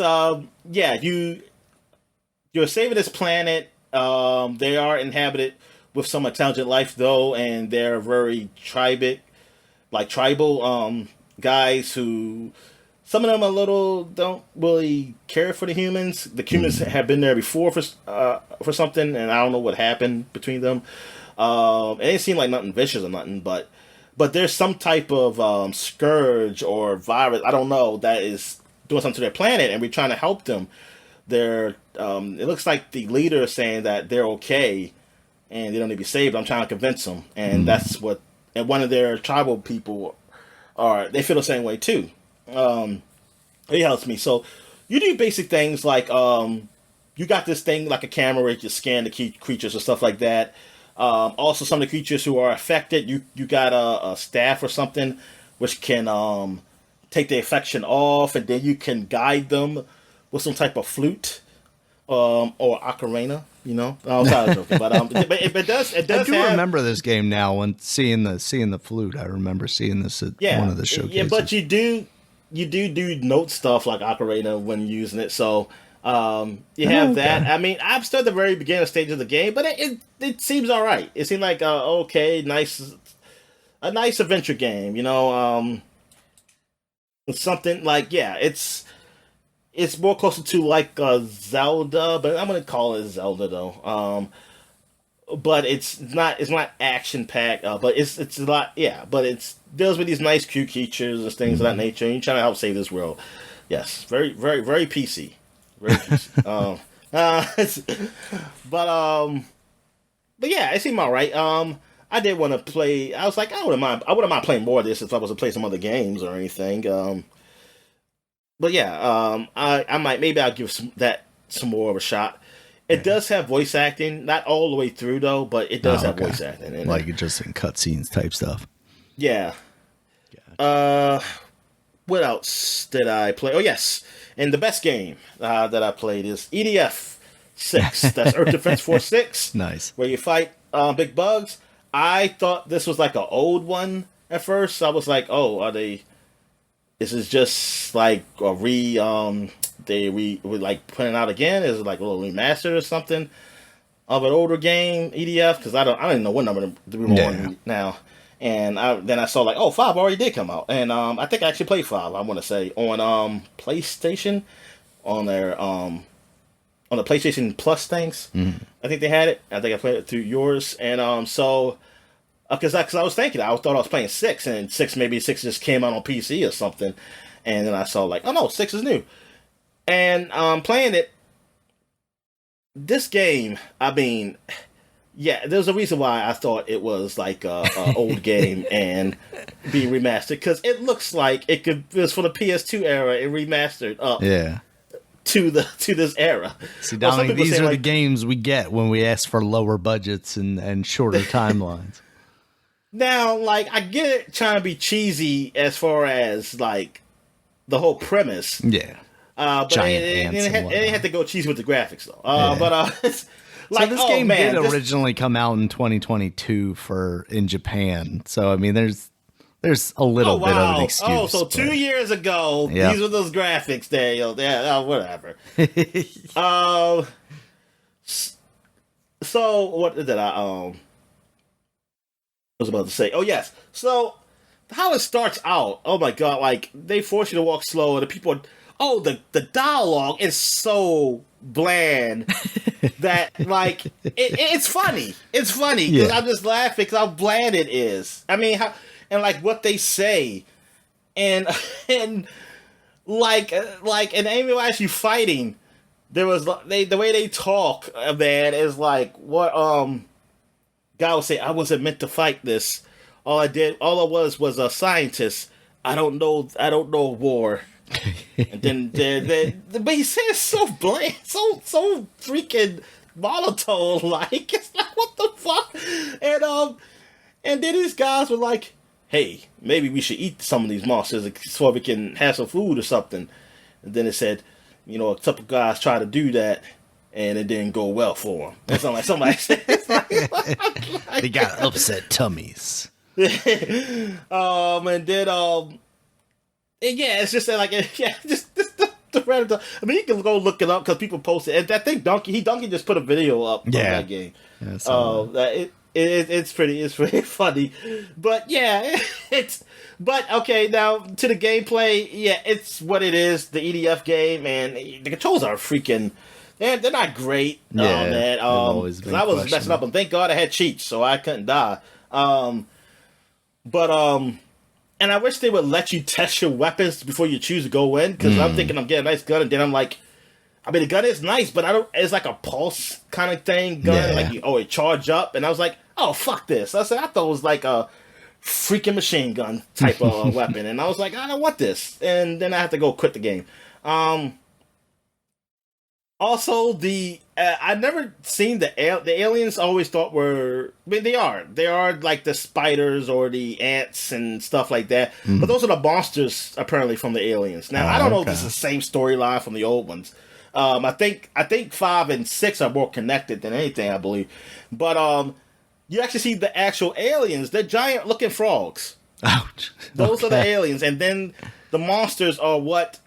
you're saving this planet. They are inhabited with some intelligent life though, and they're very tribal guys who. Some of them don't really care for the humans. The humans have been there before for something, and I don't know what happened between them. It didn't seem like nothing vicious or nothing, but there's some type of scourge or virus, I don't know, that is doing something to their planet, and we're trying to help them. It looks like the leader is saying that they're okay, and they don't need to be saved. I'm trying to convince them, and that's what. And one of their tribal people they feel the same way too. He helps me. So you do basic things like you got this thing like a camera where you can scan the creatures and stuff like that. Also, some of the creatures who are affected, you got a staff or something which can take the infection off, and then you can guide them with some type of flute or ocarina. You know, I'm sorry, but it does. I do remember this game now when seeing the flute. I remember seeing this at one of the showcases. Yeah, but you do note stuff like ocarina when using it. So you have that. I mean, I'm still at the very beginning stage of the game, but it seems all right. It seemed like a nice adventure game. You know, it's something like it's more closer to like Zelda, but I'm gonna call it Zelda though. But it's not action packed. But it's a lot. Yeah, but it deals with these nice cute creatures and things of that nature. And you're trying to help save this world. Yes, very very very PC. Very PC. But yeah, it seemed all right. I did want to play. I was like, I wouldn't mind playing more of this if I was to play some other games or anything. But yeah, I'll give some more of a shot. It does have voice acting, not all the way through though, but it does have voice acting in like it. Just in cutscenes type stuff. Yeah. Gotcha. What else did I play? Oh yes, and the best game that I played is EDF 6. That's Earth Defense Force 6. Nice. Where you fight big bugs. I thought this was like an old one at first. I was like, oh, are they? This is just like a they like putting it out again. Is it like a little remaster or something of an older game, EDF? Because I don't even know what number we're on now. And then I saw like, 5 already did come out, and I think I actually played 5. I want to say on PlayStation, on their on the PlayStation Plus things. I think they had it. I think I played it through yours, and so. Because I was thinking, I thought I was playing 6, and 6 just came out on PC or something, and then I saw like, oh no, 6 is new, and playing it. This game, I mean, yeah, there's a reason why I thought it was like a old game and being remastered, because it looks like it was for the PS2 era. It remastered up, to this era. See, Dominic, these are the games we get when we ask for lower budgets and shorter timelines. Now, like, I get it trying to be cheesy as far as, like, the whole premise. Yeah. But it didn't have to go cheesy with the graphics, though. But it's like, so this game did originally come out in 2022 in Japan. So, I mean, there's a little bit of an excuse. Oh, so 2 years ago, these were those graphics there. Whatever. So, what did I, was about to say. Oh yes. So how it starts out, oh my god, like they force you to walk slow and the people the dialogue is so bland that like it's funny. It's funny because I'm just laughing because how bland it is. I mean, and like what they say, and and like and Amy actually fighting. There was the way they talk, man, is like what guy would say. I wasn't meant to fight this. All I was a scientist. I don't know war. And then but he says so bland, so freaking monotone, like it's like what the fuck, and then these guys were like, hey, maybe we should eat some of these monsters so we can have some food or something. And then it said, a couple guys tried to do that, and it didn't go well for them. That's like somebody said. They got upset tummies. And then yeah, it's just like just the random. I mean, you can go look it up because people post it. And I think Donkey just put a video up of that game. Yeah, it's pretty funny, but yeah, but okay, now to the gameplay. Yeah, it's what it is. The EDF game, and the controls are freaking. They're not great. Yeah, man. Because I was messing up, and thank God I had cheats, so I couldn't die. And I wish they would let you test your weapons before you choose to go in, because I'm thinking I'm getting a nice gun, and then I'm like, I mean, the gun is nice, but it's like a pulse kind of thing gun, like it charge up, and I was like, oh, fuck this. I thought it was like a freaking machine gun type of weapon, and I was like, I don't want this, and then I had to go quit the game. Also, I never seen the aliens. Always thought were. I mean, they are like the spiders or the ants and stuff like that. But those are the monsters apparently from the aliens. Now I don't know if this is the same storyline from the old ones. I think 5 and 6 are more connected than anything, I believe. But you actually see the actual aliens. They're giant looking frogs. Ouch. Those are the aliens, and then the monsters are what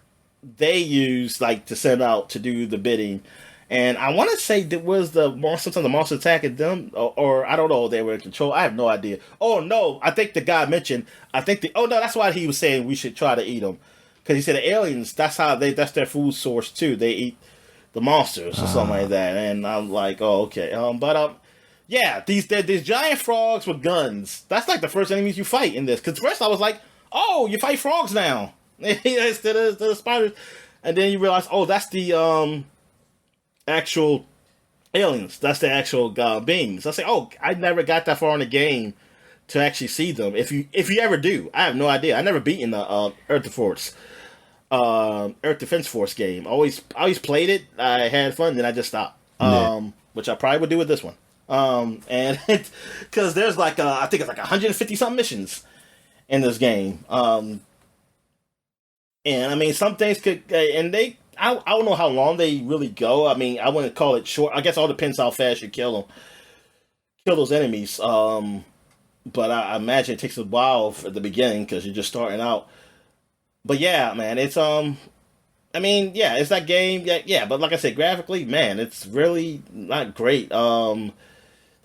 they use like to send out to do the bidding. And I want to say that was sometimes the monster attacking them, or I don't know, they were in control. I have no idea. Oh no, I think the guy mentioned. That's why he was saying we should try to eat them, because he said the aliens. That's their food source too. They eat the monsters or something like that. And I'm like, oh okay. Yeah, these giant frogs with guns. That's like the first enemies you fight in this. Because first I was like, oh, you fight frogs now. Instead of the spiders, and then you realize, oh, that's the actual aliens. That's the actual beings. I say, oh, I never got that far in the game to actually see them. If you ever do, I have no idea. I never beaten the Earth Defense Force game. I always played it. I had fun, then I just stopped. Which I probably would do with this one. And because there's like I think it's like 150 something missions in this game. And I mean, some things could, and I don't know how long they really go. I mean, I wouldn't call it short. I guess it all depends how fast you kill those enemies. But I imagine it takes a while at the beginning because you're just starting out. But yeah, man, it's I mean, yeah, it's that game. Yeah, but like I said, graphically, man, it's really not great. The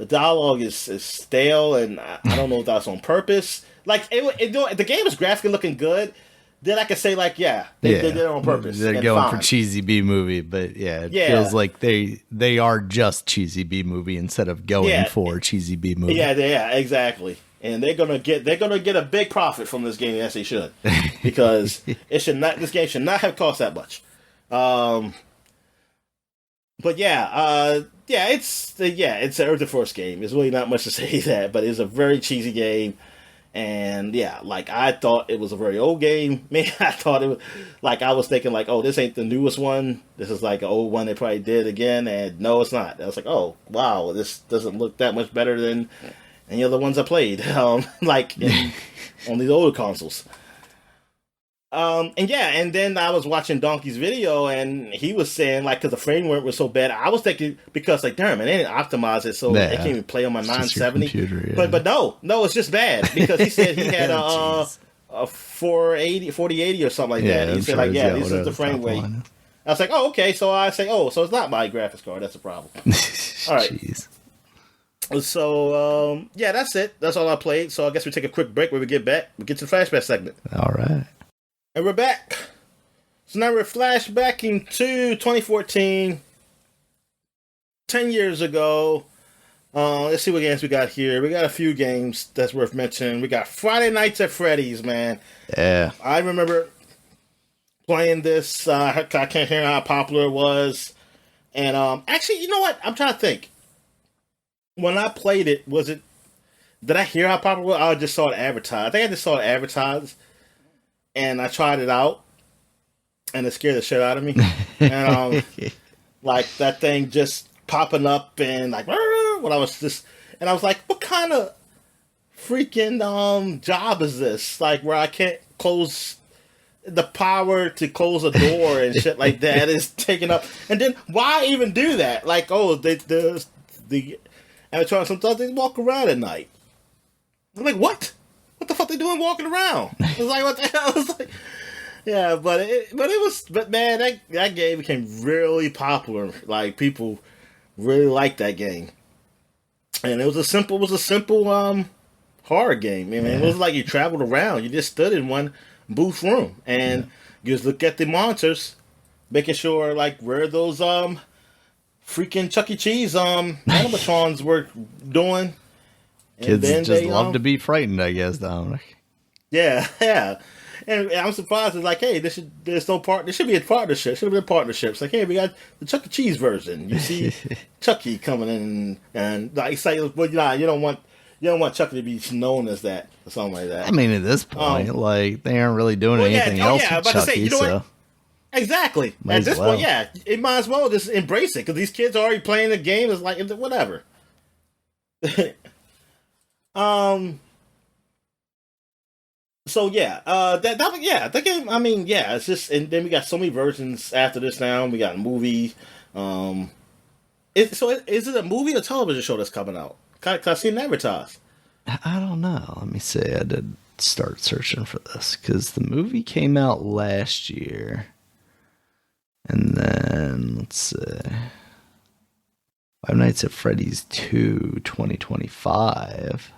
dialogue is stale, and I don't know if that's on purpose. Like the game is graphically looking good. Then I could say like, they did it on purpose. They're going for cheesy B movie, but it feels like they are just cheesy B movie instead of going for cheesy B movie. Yeah, exactly. And they're gonna get a big profit from this game. Yes, they should, because this game should not have cost that much. But it's an Earth Force game. There's really not much to say that, but it's a very cheesy game. And yeah, like I thought it was a very old game. Man, I thought it was like I was thinking like, oh, this ain't the newest one. This is like an old one they probably did again. And no, it's not. I was like, oh wow, this doesn't look that much better than any other ones I played. On these older consoles. And then I was watching Donkey's video, and he was saying like, because the frame rate was so bad, I was thinking because like, damn, man, they didn't optimize it, so they can't even play on my 970. Computer, but no, it's just bad, because he said he had a 4080 or something like that. He said like, this is the frame rate. I was like, oh, okay. So I say, oh, so it's not my graphics card. That's a problem. All right. Jeez. So that's it. That's all I played. So I guess we take a quick break. When we get back, we get to the flashback segment. All right. And we're back. So now we're flashbacking to 2014, 10 years ago. Let's see what games we got here. We got a few games that's worth mentioning. We got Friday Nights at Freddy's, man. Yeah. I remember playing this. I can't hear how popular it was. And actually, you know what? I'm trying to think. When I played it, did I hear how popular it was? I just saw it advertised. I think I just saw it advertised. And I tried it out. And it scared the shit out of me. And like that thing just popping up and like when I was like, what kind of freaking job is this? Like where I can't close the power to close a door and shit like that is taken up. And then why even do that? Like, the animatronics sometimes they walk around at night. I'm like, what? What the fuck they doing walking around? I was like, what the hell? I was like, yeah, but man, that game became really popular. Like people really liked that game, and it was a simple horror game. I mean, it wasn't like you traveled around; you just stood in one booth room and you just look at the monsters, making sure like where those freaking Chuck E. Cheese animatrons were doing. And kids just love to be frightened, I guess, Dominic. Yeah, yeah. And I'm surprised. It's like, hey, there should be a partnership. Should have been a partnership. It's like, hey, we got the Chuck E. Cheese version. You see Chucky coming in, and like, it's like, well, you don't want Chucky to be known as that or something like that. I mean, at this point, like they aren't really doing anything else with Chucky. What? Exactly. At this point, yeah, it might as well just embrace it because these kids are already playing the game. It's like whatever. So yeah, that game. I mean, yeah, it's just, and then we got so many versions after this. Now we got a movie. Is it a movie or television show that's coming out? Cause I've seen it advertised. I don't know. Let me see. I did start searching for this because the movie came out last year, and then let's see, Five Nights at Freddy's 2, 2025.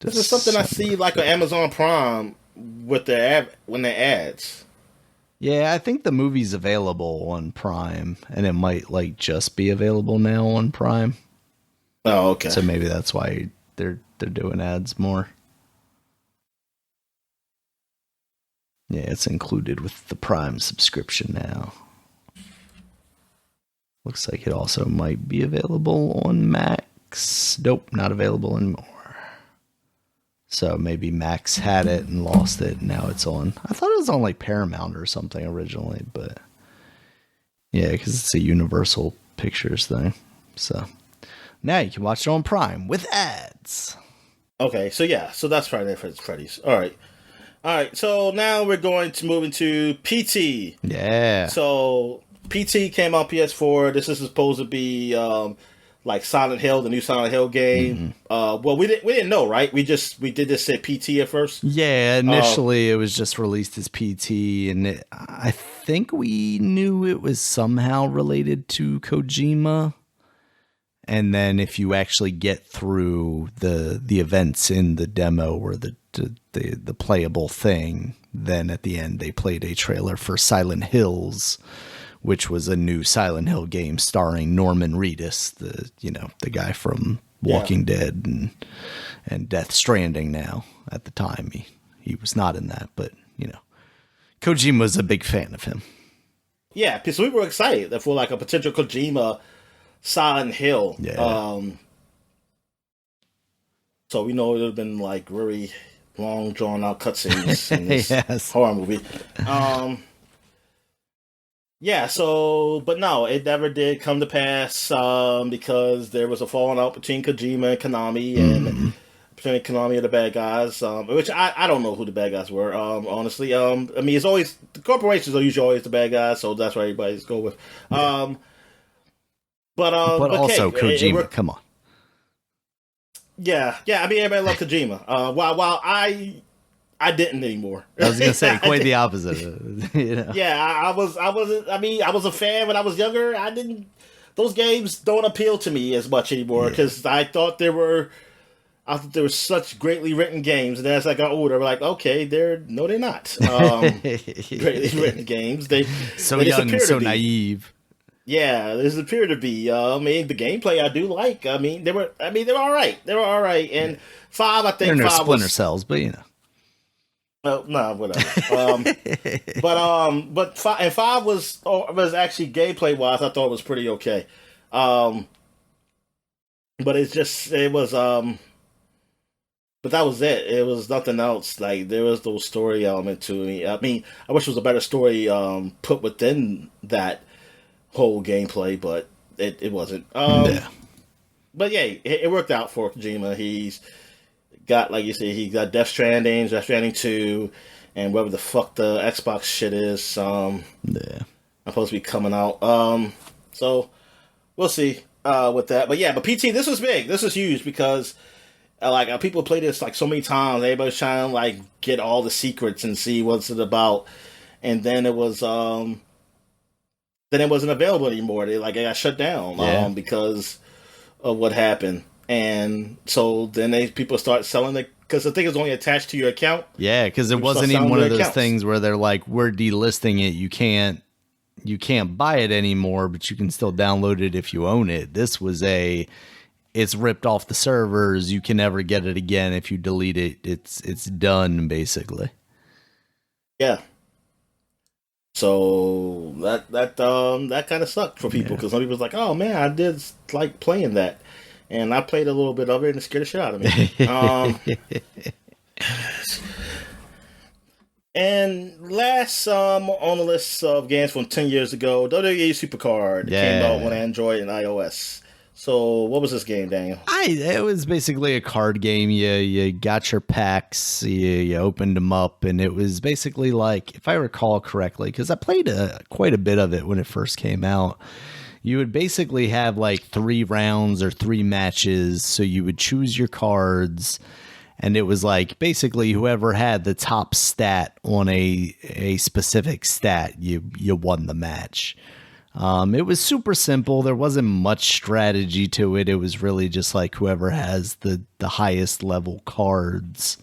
This is something I see like on Amazon Prime with their ads. Yeah, I think the movie's available on Prime, and it might like just be available now on Prime. Oh, okay. So maybe that's why they're doing ads more. Yeah, it's included with the Prime subscription now. Looks like it also might be available on Max. Nope, not available anymore. So maybe Max had it and lost it, and now it's on. I thought it was on like Paramount or something originally, but yeah, because it's a Universal Pictures thing. So now you can watch it on Prime with ads. Okay, so yeah, so that's Friday Night at Freddy's. All right. So now we're going to move into PT. Yeah. So PT came out PS4. This is supposed to be like Silent Hill, the new Silent Hill game. Mm-hmm. Well, we didn't know, right? We did this say PT at first. Yeah, initially it was just released as PT, and I think we knew it was somehow related to Kojima. And then if you actually get through the events in the demo or the playable thing, then at the end they played a trailer for Silent Hills, which was a new Silent Hill game starring Norman Reedus, the guy from Walking Dead and Death Stranding now. At the time, he was not in that, but, Kojima was a big fan of him. Yeah, because we were excited for like a potential Kojima Silent Hill. Yeah. So we know it would have been like very long, drawn out cutscenes in this horror movie. Yeah, so, but no, it never did come to pass because there was a falling out between Kojima and Konami, and between Konami and the bad guys, which I don't know who the bad guys were, honestly. I mean, it's always, the corporations are usually always the bad guys, so that's what everybody's go with. But also Kojima, come on. Yeah, I mean, everybody loved Kojima. While I didn't anymore. I was gonna say quite the opposite. Yeah, I was a fan when I was younger. Those games don't appeal to me as much anymore because I thought they were such greatly written games, and as I got older, we're like, okay, they're not greatly written games. They young and so naive. Yeah, this appeared to be. I mean, the gameplay I do like. I mean, they were all right. They were all right. And 5, I think They're no 5 Splinter was. Cells, but you know. Oh, no, whatever. But 5 was actually gameplay wise. I thought it was pretty okay. But it was. But that was it. It was nothing else. Like there was no story element to me. I mean, I wish there was a better story put within that whole gameplay, but it wasn't. Yeah. But yeah, it worked out for Kojima. He's got, like you said, he got Death Stranding 2, and whatever the fuck the Xbox shit is. Yeah. Supposed to be coming out. So we'll see with that. But yeah, but PT, this was big. This was huge because people play this like so many times. Everybody's trying to like get all the secrets and see what's it about, and then it was then it wasn't available anymore. It got shut down because of what happened. And so then people start selling it because the thing is only attached to your account. Yeah, because it wasn't even one of those things where they're like, we're delisting it. You can't buy it anymore, but you can still download it if you own it. This was it's ripped off the servers. You can never get it again. If you delete it, it's done basically. Yeah. So that kind of sucked for people because some people was like, oh man, I did like playing that. And I played a little bit of it and it scared the shit out of me. And last on the list of games from 10 years ago, WWE Supercard came out on Android and iOS. So what was this game, Daniel? It was basically a card game. You got your packs, you opened them up, and it was basically like, if I recall correctly, because I played quite a bit of it when it first came out, you would basically have like 3 rounds or 3 matches. So you would choose your cards, and it was like basically whoever had the top stat on a specific stat, you won the match. It was super simple. There wasn't much strategy to it. It was really just like whoever has the highest level cards.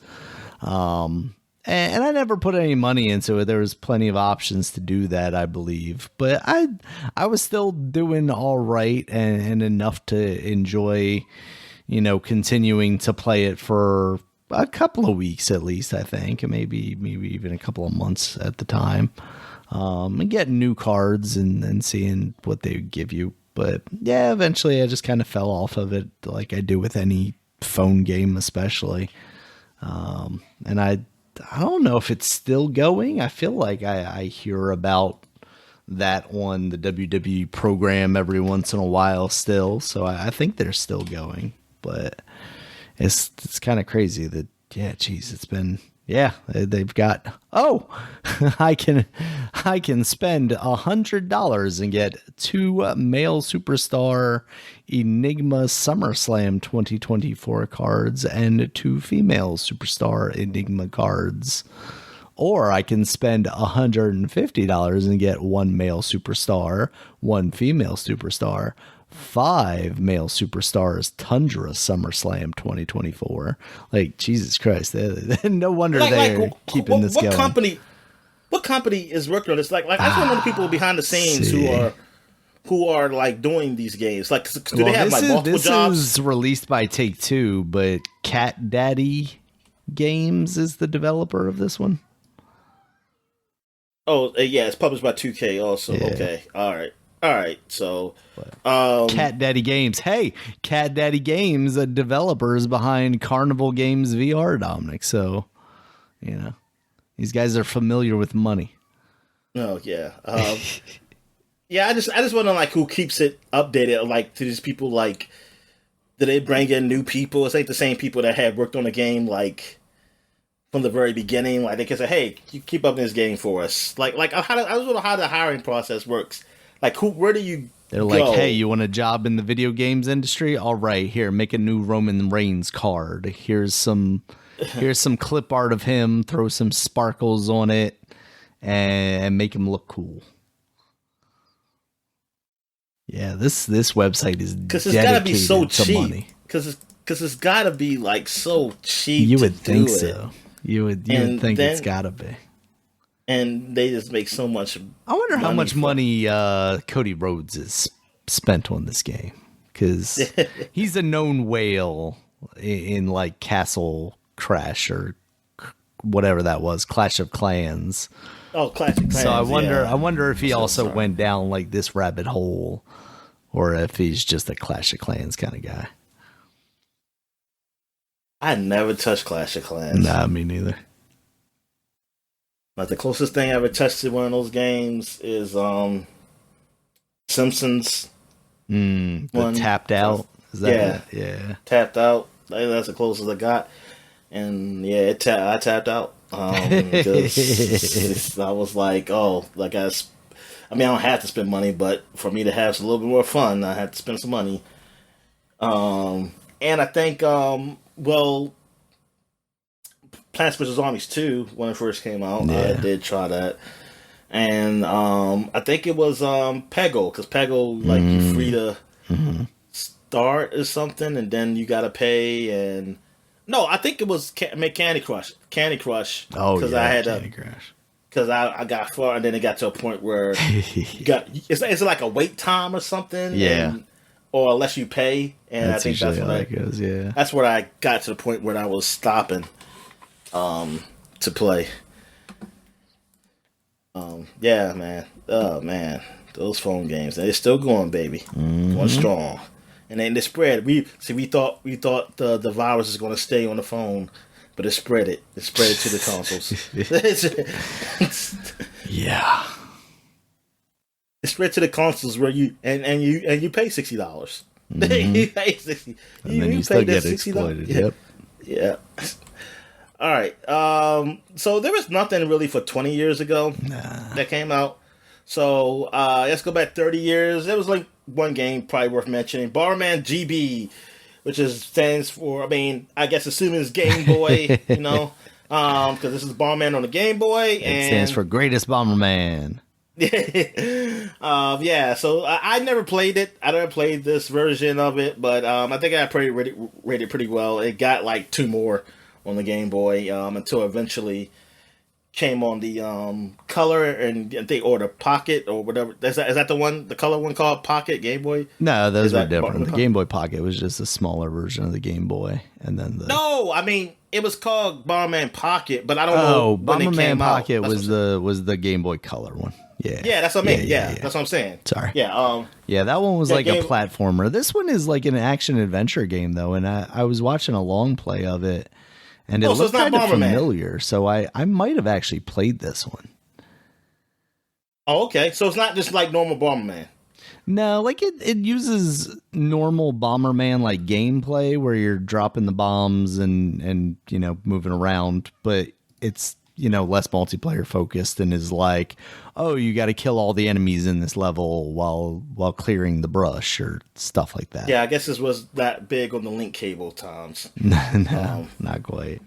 And I never put any money into it. There was plenty of options to do that, I believe. But I was still doing all right and enough to enjoy, continuing to play it for a couple of weeks at least, I think. And maybe even a couple of months at the time. And getting new cards and seeing what they would give you. But yeah, eventually I just kind of fell off of it like I do with any phone game, especially. And I don't know if it's still going. I feel like I hear about that on the WWE program every once in a while still. So I think they're still going. But it's kind of crazy that, it's been... Yeah, they've got, I can spend $100 and get 2 male superstar Enigma SummerSlam 2024 cards and 2 female superstar Enigma cards. Or I can spend $150 and get 1 male superstar, 1 female superstar, 5 male superstars Tundra SummerSlam 2024. Like, Jesus Christ. No wonder they're keeping this going. What company is working on this? Like I just want to know the people behind the scenes who are like doing these games. Like, do they have like multiple jobs? This is released by Take-Two, but Cat Daddy Games is the developer of this one. Oh, yeah, it's published by 2K also. Yeah. Okay. All right, so Cat Daddy Games. Hey, Cat Daddy Games, the developers behind Carnival Games VR, Dominic. So, these guys are familiar with money. Oh yeah, yeah. I just want to know like who keeps it updated. Like, to these people, like, do they bring in new people? It's like the same people that have worked on the game like from the very beginning. Like they can say, "Hey, you keep up this game for us." Like I just want to know how the hiring process works. Like, where do you They're go? Like, hey, you want a job in the video games industry? All right, here, make a new Roman Reigns card. Here's some clip art of him. Throw some sparkles on it and make him look cool. Yeah, this website is dedicated it's gotta be so to cheap. Money. Because it's got to be like so cheap. You would think so. You would think it's got to be. and they just make so much. I wonder how much money Cody Rhodes is spent on this game, because he's a known whale in like Castle Crash or whatever that was, Clash of Clans. Oh, Clash of Clans. So I wonder if he also went down like this rabbit hole, or if he's just a Clash of Clans kind of guy. I never touched Clash of Clans. Nah, me neither. Like the closest thing I ever touched to one of those games is Simpsons. The Tapped Out. Is that yeah. Tapped Out. That's the closest I got. And yeah, I tapped out. Because I was like, oh, like I don't have to spend money, but for me to have a little bit more fun, I had to spend some money. And I think, Plants vs. Zombies 2, when it first came out, I did try that. And I think it was Peggle, because Peggle, like, you free to start or something, and then you gotta pay. And no, I think it was Candy Crush. Oh, because yeah, I had Candy Crush. Because I got far, and then it got to a point where it's like a wait time or something. Yeah. Or unless you pay, and I think that's how it goes. Yeah. That's where I got to the point where I was stopping to play. Yeah, man. Oh, man. Those phone games. They're still going, baby. Going strong. And then they spread. We thought the virus is going to stay on the phone, but it spread it. It spread it to the consoles. Yeah. It spread to the consoles where you pay $60. You pay $60. And then you still get exploited. Yep. Yeah. All right. So there was nothing really for 20 years ago that came out. So let's go back 30 years. There was like one game probably worth mentioning. Bomberman GB, which stands for, I guess assuming it's Game Boy, because this is Bomberman on the Game Boy. It stands for Greatest Bomberman. So I never played it. I never played this version of it, but I think I rated pretty well. It got like 2 more on the Game Boy until eventually came on the color, and they order Pocket or whatever. Is that the color one called Pocket Game Boy? No, those were different. The Game Boy Pocket was just a smaller version of the Game Boy, and then it was called Bomberman Pocket, but I don't know when it came out. Pocket was the Game Boy Color one. Yeah, that's what I mean. Yeah, that's what I'm saying. Sorry. Yeah, that one was like a platformer. This one is like an action adventure game though, and I was watching a long play of it. And it looked kind of familiar, so I might have actually played this one. Oh, okay. So it's not just like normal Bomberman. No, like it uses normal Bomberman like gameplay where you're dropping the bombs and moving around, but it's less multiplayer focused and is like, oh, you got to kill all the enemies in this level while clearing the brush or stuff like that. Yeah, I guess this was that big on the link cable times. No, not quite.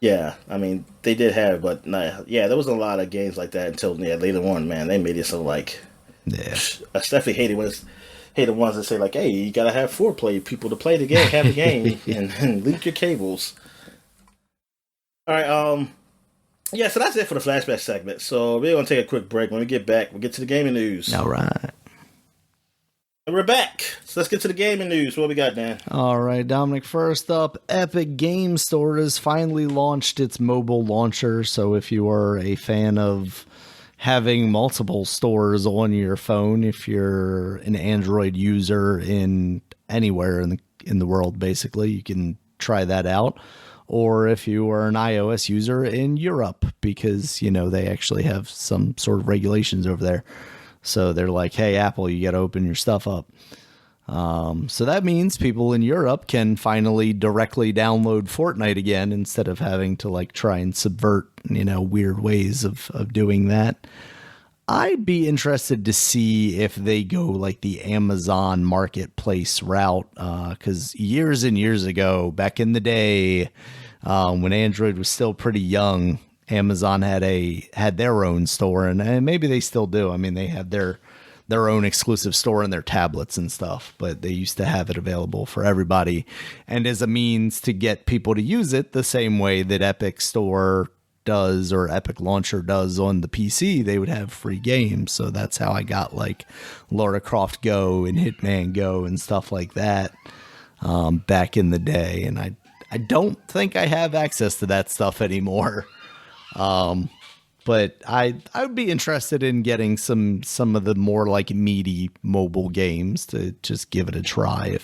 Yeah, they did have, but there was a lot of games like that until later on. Man, they made it so like, I definitely hate the ones that say like, hey, you gotta have 4-player people to play the game, have the game, and link your cables. All right, yeah, so that's it for the flashback segment. So we're going to take a quick break. When we get back, we'll get to the gaming news. All right. And we're back. So let's get to the gaming news. What we got, Dan? All right, Dominic. First up, Epic Game Store has finally launched its mobile launcher. So if you are a fan of having multiple stores on your phone, if you're an Android user in anywhere in the world, basically, you can try that out. Or if you are an iOS user in Europe, because, they actually have some sort of regulations over there. So they're like, hey, Apple, you got to open your stuff up. So that means people in Europe can finally directly download Fortnite again instead of having to like try and subvert, weird ways of doing that. I'd be interested to see if they go like the Amazon marketplace route, because years and years ago, back in the day, when Android was still pretty young, Amazon had their own store, and maybe they still do. They had their own exclusive store in their tablets and stuff, but they used to have it available for everybody, and as a means to get people to use it the same way that Epic Store does or Epic Launcher does on the PC, they would have free games. So that's how I got like Lara Croft Go and Hitman Go and stuff like that back in the day. And I don't think I have access to that stuff anymore. But I would be interested in getting some of the more like meaty mobile games to just give it a try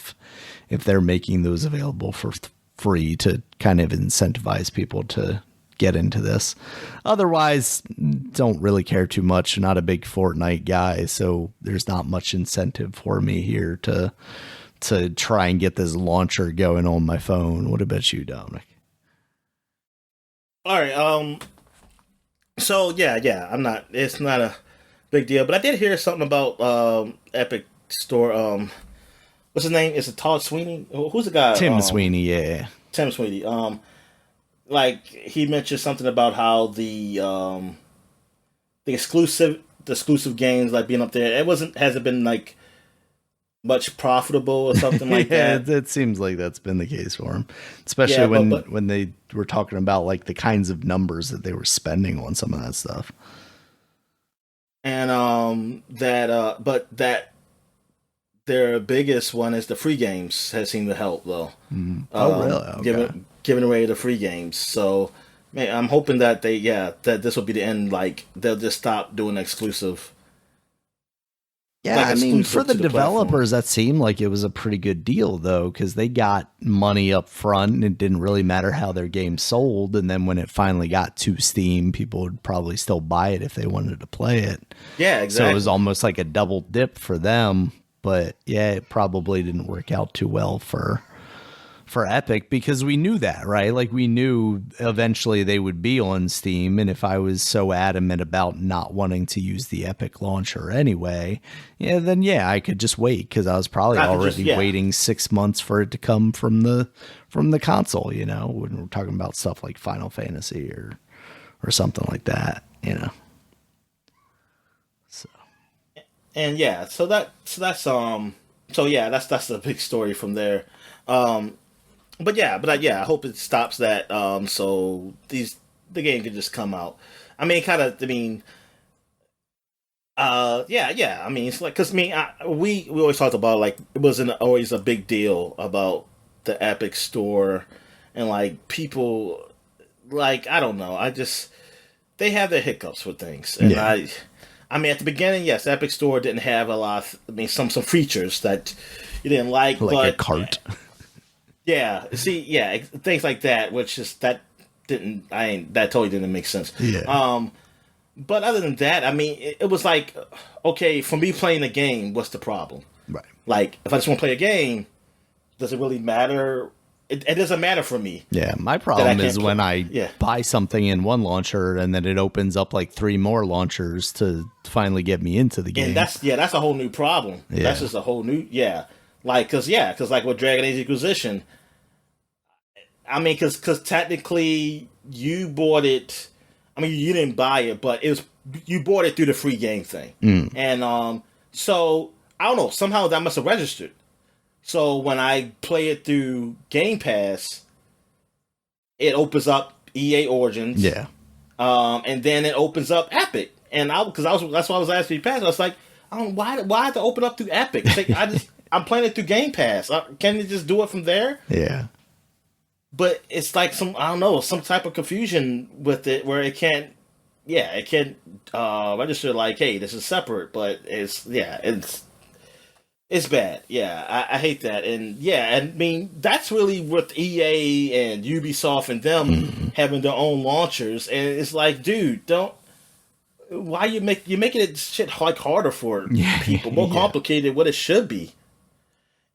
if they're making those available for free to kind of incentivize people to get into this. Otherwise, don't really care too much. Not a big Fortnite guy, so there's not much incentive for me here to try and get this launcher going on my phone. What about you, Dominic? All right. So yeah, it's not a big deal, but I did hear something about Epic Store. What's his name? Is it Todd Sweeney? Who's the guy? Tim Sweeney, yeah. Tim Sweeney. Like he mentioned something about how the exclusive games like being up there, hasn't been like much profitable or something like that. It seems like that's been the case for him, especially when they were talking about like the kinds of numbers that they were spending on some of that stuff. And that their biggest one is the free games has seemed to help though. Mm-hmm. Oh, really? Okay. Giving away the free games. So, man, I'm hoping that that this will be the end. Like they'll just stop doing exclusive. Yeah, I mean, for the developers, that seemed like it was a pretty good deal though, because they got money up front, and it didn't really matter how their game sold. And then when it finally got to Steam, people would probably still buy it if they wanted to play it. Yeah, exactly. So it was almost like a double dip for them. But yeah, it probably didn't work out too well for Epic, because we knew that, right? Like we knew eventually they would be on Steam, and if I was so adamant about not wanting to use the Epic launcher anyway, then I could just wait, because I was probably already waiting 6 months for it to come from the console, when we're talking about stuff like Final Fantasy or something like that, So. And that's the big story from there. But I hope it stops that. So the game can just come out. I mean, it's like, cause we always talked about like it wasn't always a big deal about the Epic Store, and like people, like I don't know, they have their hiccups with things, and I mean, at the beginning, yes, Epic Store didn't have a lot of, some features that you didn't like but, a cart. Yeah, things like that, which is that totally didn't make sense. Yeah. But other than that, I mean, it was like, okay, for me playing a game, what's the problem? Right. Like, if I just want to play a game, does it really matter? It doesn't matter for me. Yeah, my problem is when I buy something in one launcher and then it opens up like 3 more launchers to finally get me into the game. And that's a whole new problem. Yeah. That's just a whole new, Like, cause like with Dragon Age Inquisition, I mean, cause technically you bought it. I mean, you didn't buy it, but you bought it through the free game thing. And so I don't know. Somehow that must have registered. So when I play it through Game Pass, it opens up EA Origins. Yeah. And then it opens up Epic, and that's why I was asking you, Pass. I was like, I don't know why to open up through Epic. It's like, I'm playing it through Game Pass. Can you just do it from there? Yeah. But it's like some type of confusion with it where it can't register like, hey, this is separate, but it's bad. Yeah, I hate that. And I mean, that's really with EA and Ubisoft and them having their own launchers. And it's like, dude, why you're making it shit like harder for people, more complicated what it should be.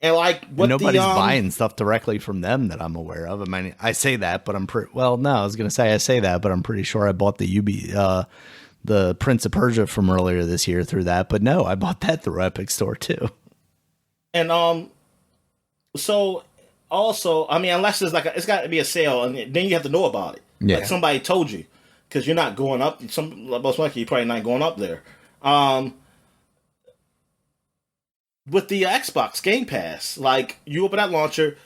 And like, nobody's buying stuff directly from them that I'm aware of. I mean, I say that, but I say that, but I'm pretty sure I bought the Prince of Persia from earlier this year through that. But no, I bought that through Epic Store too. And so also, I mean, unless it's got to be a sale, and then you have to know about it. Yeah. Like somebody told you, because you're not going up. Most likely, you're probably not going up there. With the Xbox Game Pass, like you open that launcher,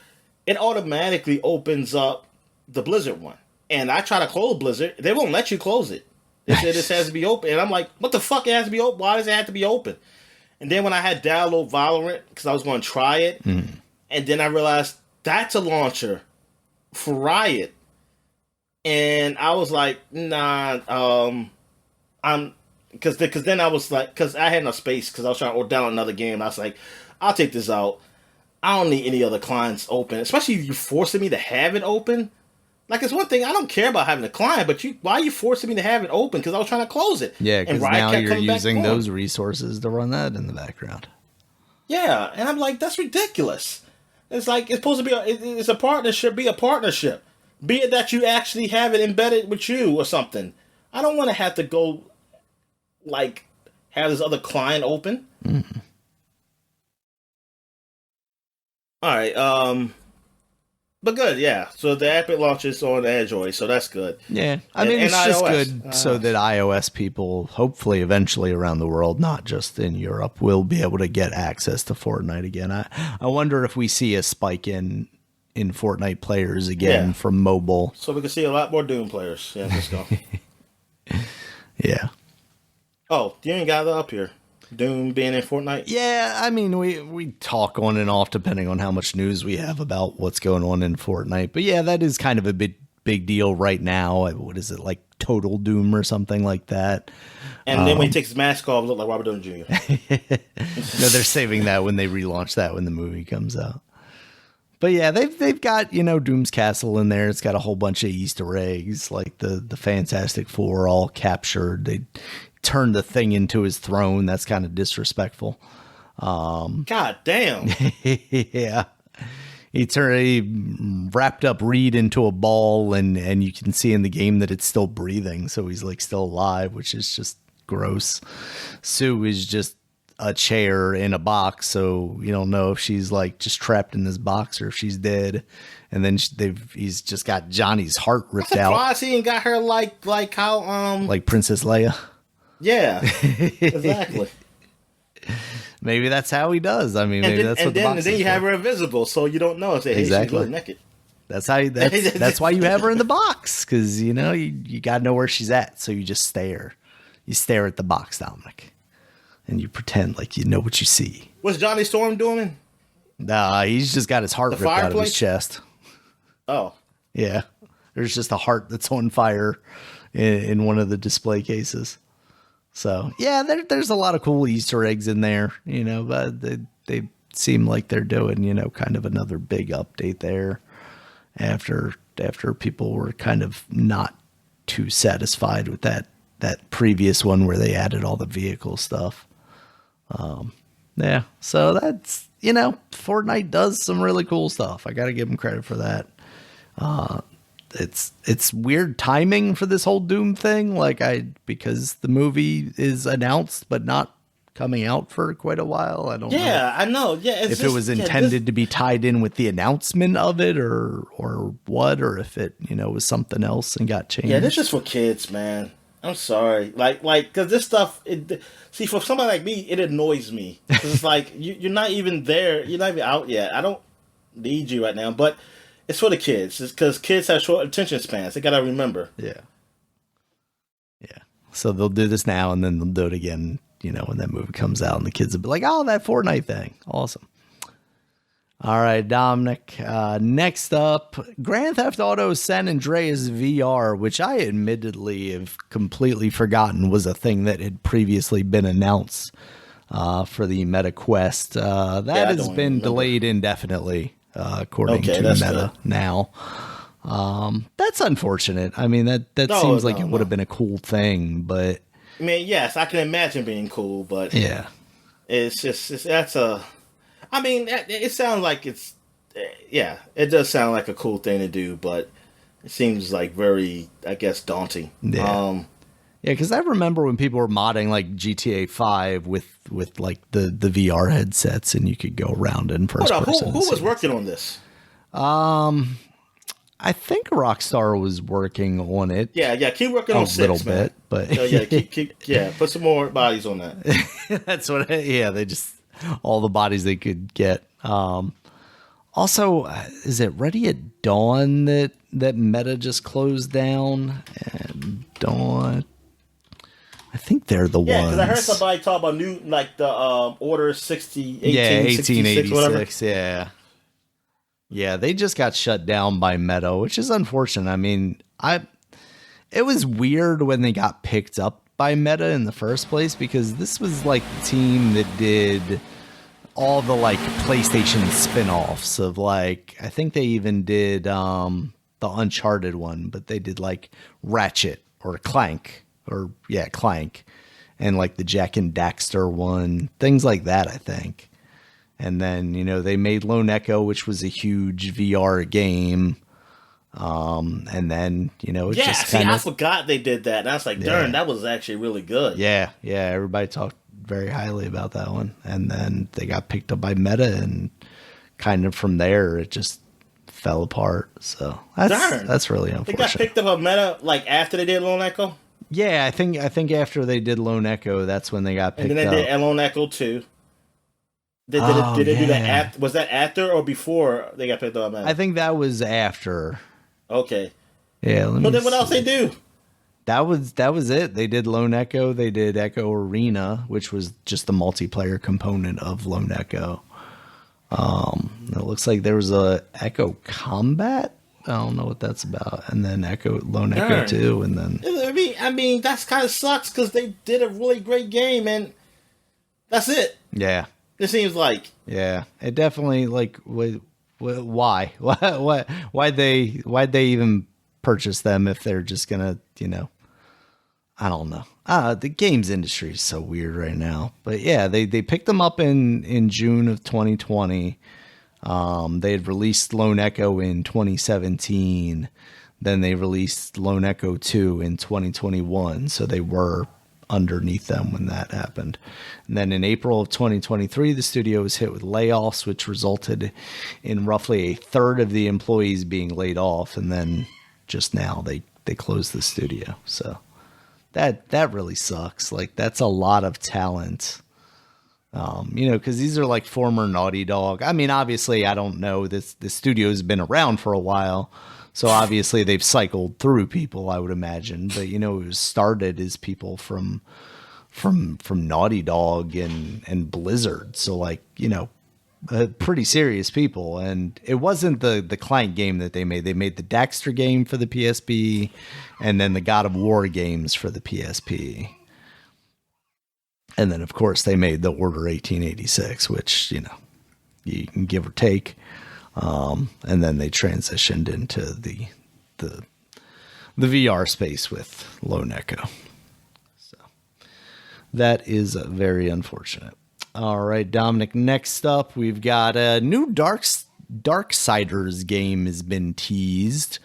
it automatically opens up the Blizzard one. And I try to close Blizzard. They won't let you close it. They said this has to be open. And I'm like, what the fuck? It has to be open? Why does it have to be open? And then when I had download Valorant, because I was going to try it, and then I realized that's a launcher for Riot. And I was like, nah, because then I was like, because I had no space, because I was trying to download another game. I was like, I'll take this out. I don't need any other clients open, especially if you're forcing me to have it open. Like, it's one thing, I don't care about having a client, but why are you forcing me to have it open? Because I was trying to close it. Yeah, because now you're using those resources to run that in the background. Yeah, and I'm like, that's ridiculous. It's like, it's supposed to be, it's a partnership, be a partnership. Be it that you actually have it embedded with you or something. I don't want to have to go, like, have this other client open. Mm-hmm. All right, but good, yeah. So the app it launches on Android, so that's good. Yeah, I mean, it's just good so that iOS people, hopefully eventually around the world, not just in Europe, will be able to get access to Fortnite again. I wonder if we see a spike in Fortnite players again from mobile. So we can see a lot more Doom players. Yeah, let's go. Yeah. Oh, you ain't got it up here. Doom being in Fortnite? Yeah, I mean, we talk on and off depending on how much news we have about what's going on in Fortnite. But yeah, that is kind of a big deal right now. What is it, like Total Doom or something like that? And then when he takes his mask off, it look like Robert Downey Jr. No, they're saving that when they relaunch that when the movie comes out. But yeah, they've got, Doom's Castle in there. It's got a whole bunch of Easter eggs, like the Fantastic Four all captured. They turned the thing into his throne. That's kind of disrespectful. God damn. Yeah. He wrapped up Reed into a ball, and you can see in the game that it's still breathing. So he's like still alive, which is just gross. Sue is just a chair in a box. So you don't know if she's like just trapped in this box or if she's dead. And then he's just got Johnny's heart ripped out. I'm surprised he ain't got her like how, like Princess Leia. Yeah, exactly. Maybe that's how he does. I mean, maybe that's what the box is. And then you have her invisible, so you don't know if she's really naked. That's how. That's why you have her in the box, because you got to know where she's at. So you just stare. You stare at the box, Dominic, and you pretend like you know what you see. What's Johnny Storm doing? Nah, he's just got his heart ripped out of his chest. Oh, yeah. There's just a heart that's on fire in one of the display cases. So yeah, there's a lot of cool Easter eggs in there, but they seem like they're doing, kind of another big update there after people were kind of not too satisfied with that previous one where they added all the vehicle stuff. Yeah, so that's, Fortnite does some really cool stuff. I got to give them credit for that. It's weird timing for this whole Doom thing, because the movie is announced but not coming out for quite a while. I don't know. Yeah, I know. Yeah, if it was intended to be tied in with the announcement of it, or what, or if it was something else and got changed. Yeah, this is for kids, man. I'm sorry, like because this stuff. See, for somebody like me, it annoys me. It's like you're not even there. You're not even out yet. I don't need you right now, but. It's for the kids. It's because kids have short attention spans. They gotta remember. Yeah. Yeah. So they'll do this now, and then they'll do it again, when that movie comes out, and the kids will be like, oh, that Fortnite thing. Awesome. All right, Dominic. Next up, Grand Theft Auto San Andreas VR, which I admittedly have completely forgotten was a thing that had previously been announced for the Meta Quest. That has been delayed indefinitely. According to Meta good. Now. That's unfortunate. I mean, that seems like it would have been a cool thing, but I mean, yes, I can imagine being cool, but yeah, it sounds like it does sound like a cool thing to do, but it seems like very, I guess, daunting. Yeah. Yeah, because I remember when people were modding like GTA 5 with like the VR headsets, and you could go around in first person. Who was working on this? I think Rockstar was working on it. Yeah, keep working on 6, a little bit, but yeah, put some more bodies on that. That's what. Yeah, they just all the bodies they could get. Also, is it Ready at Dawn that Meta just closed down? And Dawn, I think they're the ones. Yeah, because I heard somebody talk about new, like the Order 1886, yeah. Yeah, they just got shut down by Meta, which is unfortunate. I mean, it was weird when they got picked up by Meta in the first place, because this was like the team that did all the like PlayStation spin-offs of, like, I think they even did the Uncharted one, but they did like Ratchet or Clank, and like the Jak and Daxter one, things like that, I think. And then, you know, they made Lone Echo, which was a huge VR game. And then, you know, it just kind of... I forgot they did that. And I was like, darn, that was actually really good. Yeah, everybody talked very highly about that one. And then they got picked up by Meta, and kind of from there, it just fell apart. So that's really unfortunate. They got picked up by Meta, like, after they did Lone Echo? Yeah, I think after they did Lone Echo, that's when they got picked up. And then they did Lone Echo 2. Did they do that? Was that after or before they got picked up by Meta? I think that was after. Okay. Yeah. But then what else they do? That was it. They did Lone Echo. They did Echo Arena, which was just the multiplayer component of Lone Echo. It looks like there was a Echo Combat. I don't know what that's about. And then Lone Echo 2, and then... I mean, that's kind of sucks, because they did a really great game, and that's it. Yeah. It seems like. Yeah. It definitely, like, why? Why'd they even purchase them if they're just gonna, you know... I don't know. The games industry is so weird right now. But yeah, they picked them up in June of 2020. They had released Lone Echo in 2017. Then they released Lone Echo 2 in 2021. So they were underneath them when that happened. And then in April of 2023, the studio was hit with layoffs, which resulted in roughly a third of the employees being laid off. And then just now they closed the studio. So that really sucks. Like, that's a lot of talent. You know, because these are like former Naughty Dog. I mean, obviously, I don't know. The studio's been around for a while, so obviously they've cycled through people, I would imagine. But, you know, it was started as people from Naughty Dog and Blizzard. So, like, you know, pretty serious people. And it wasn't the Clank game that they made. They made the Daxter game for the PSP, and then the God of War games for the PSP. And then, of course, they made the Order 1886, which, you know, you can give or take. And then they transitioned into the VR space with Lone Echo. So that is very unfortunate. All right, Dominic, next up, we've got a new Darksiders game has been teased.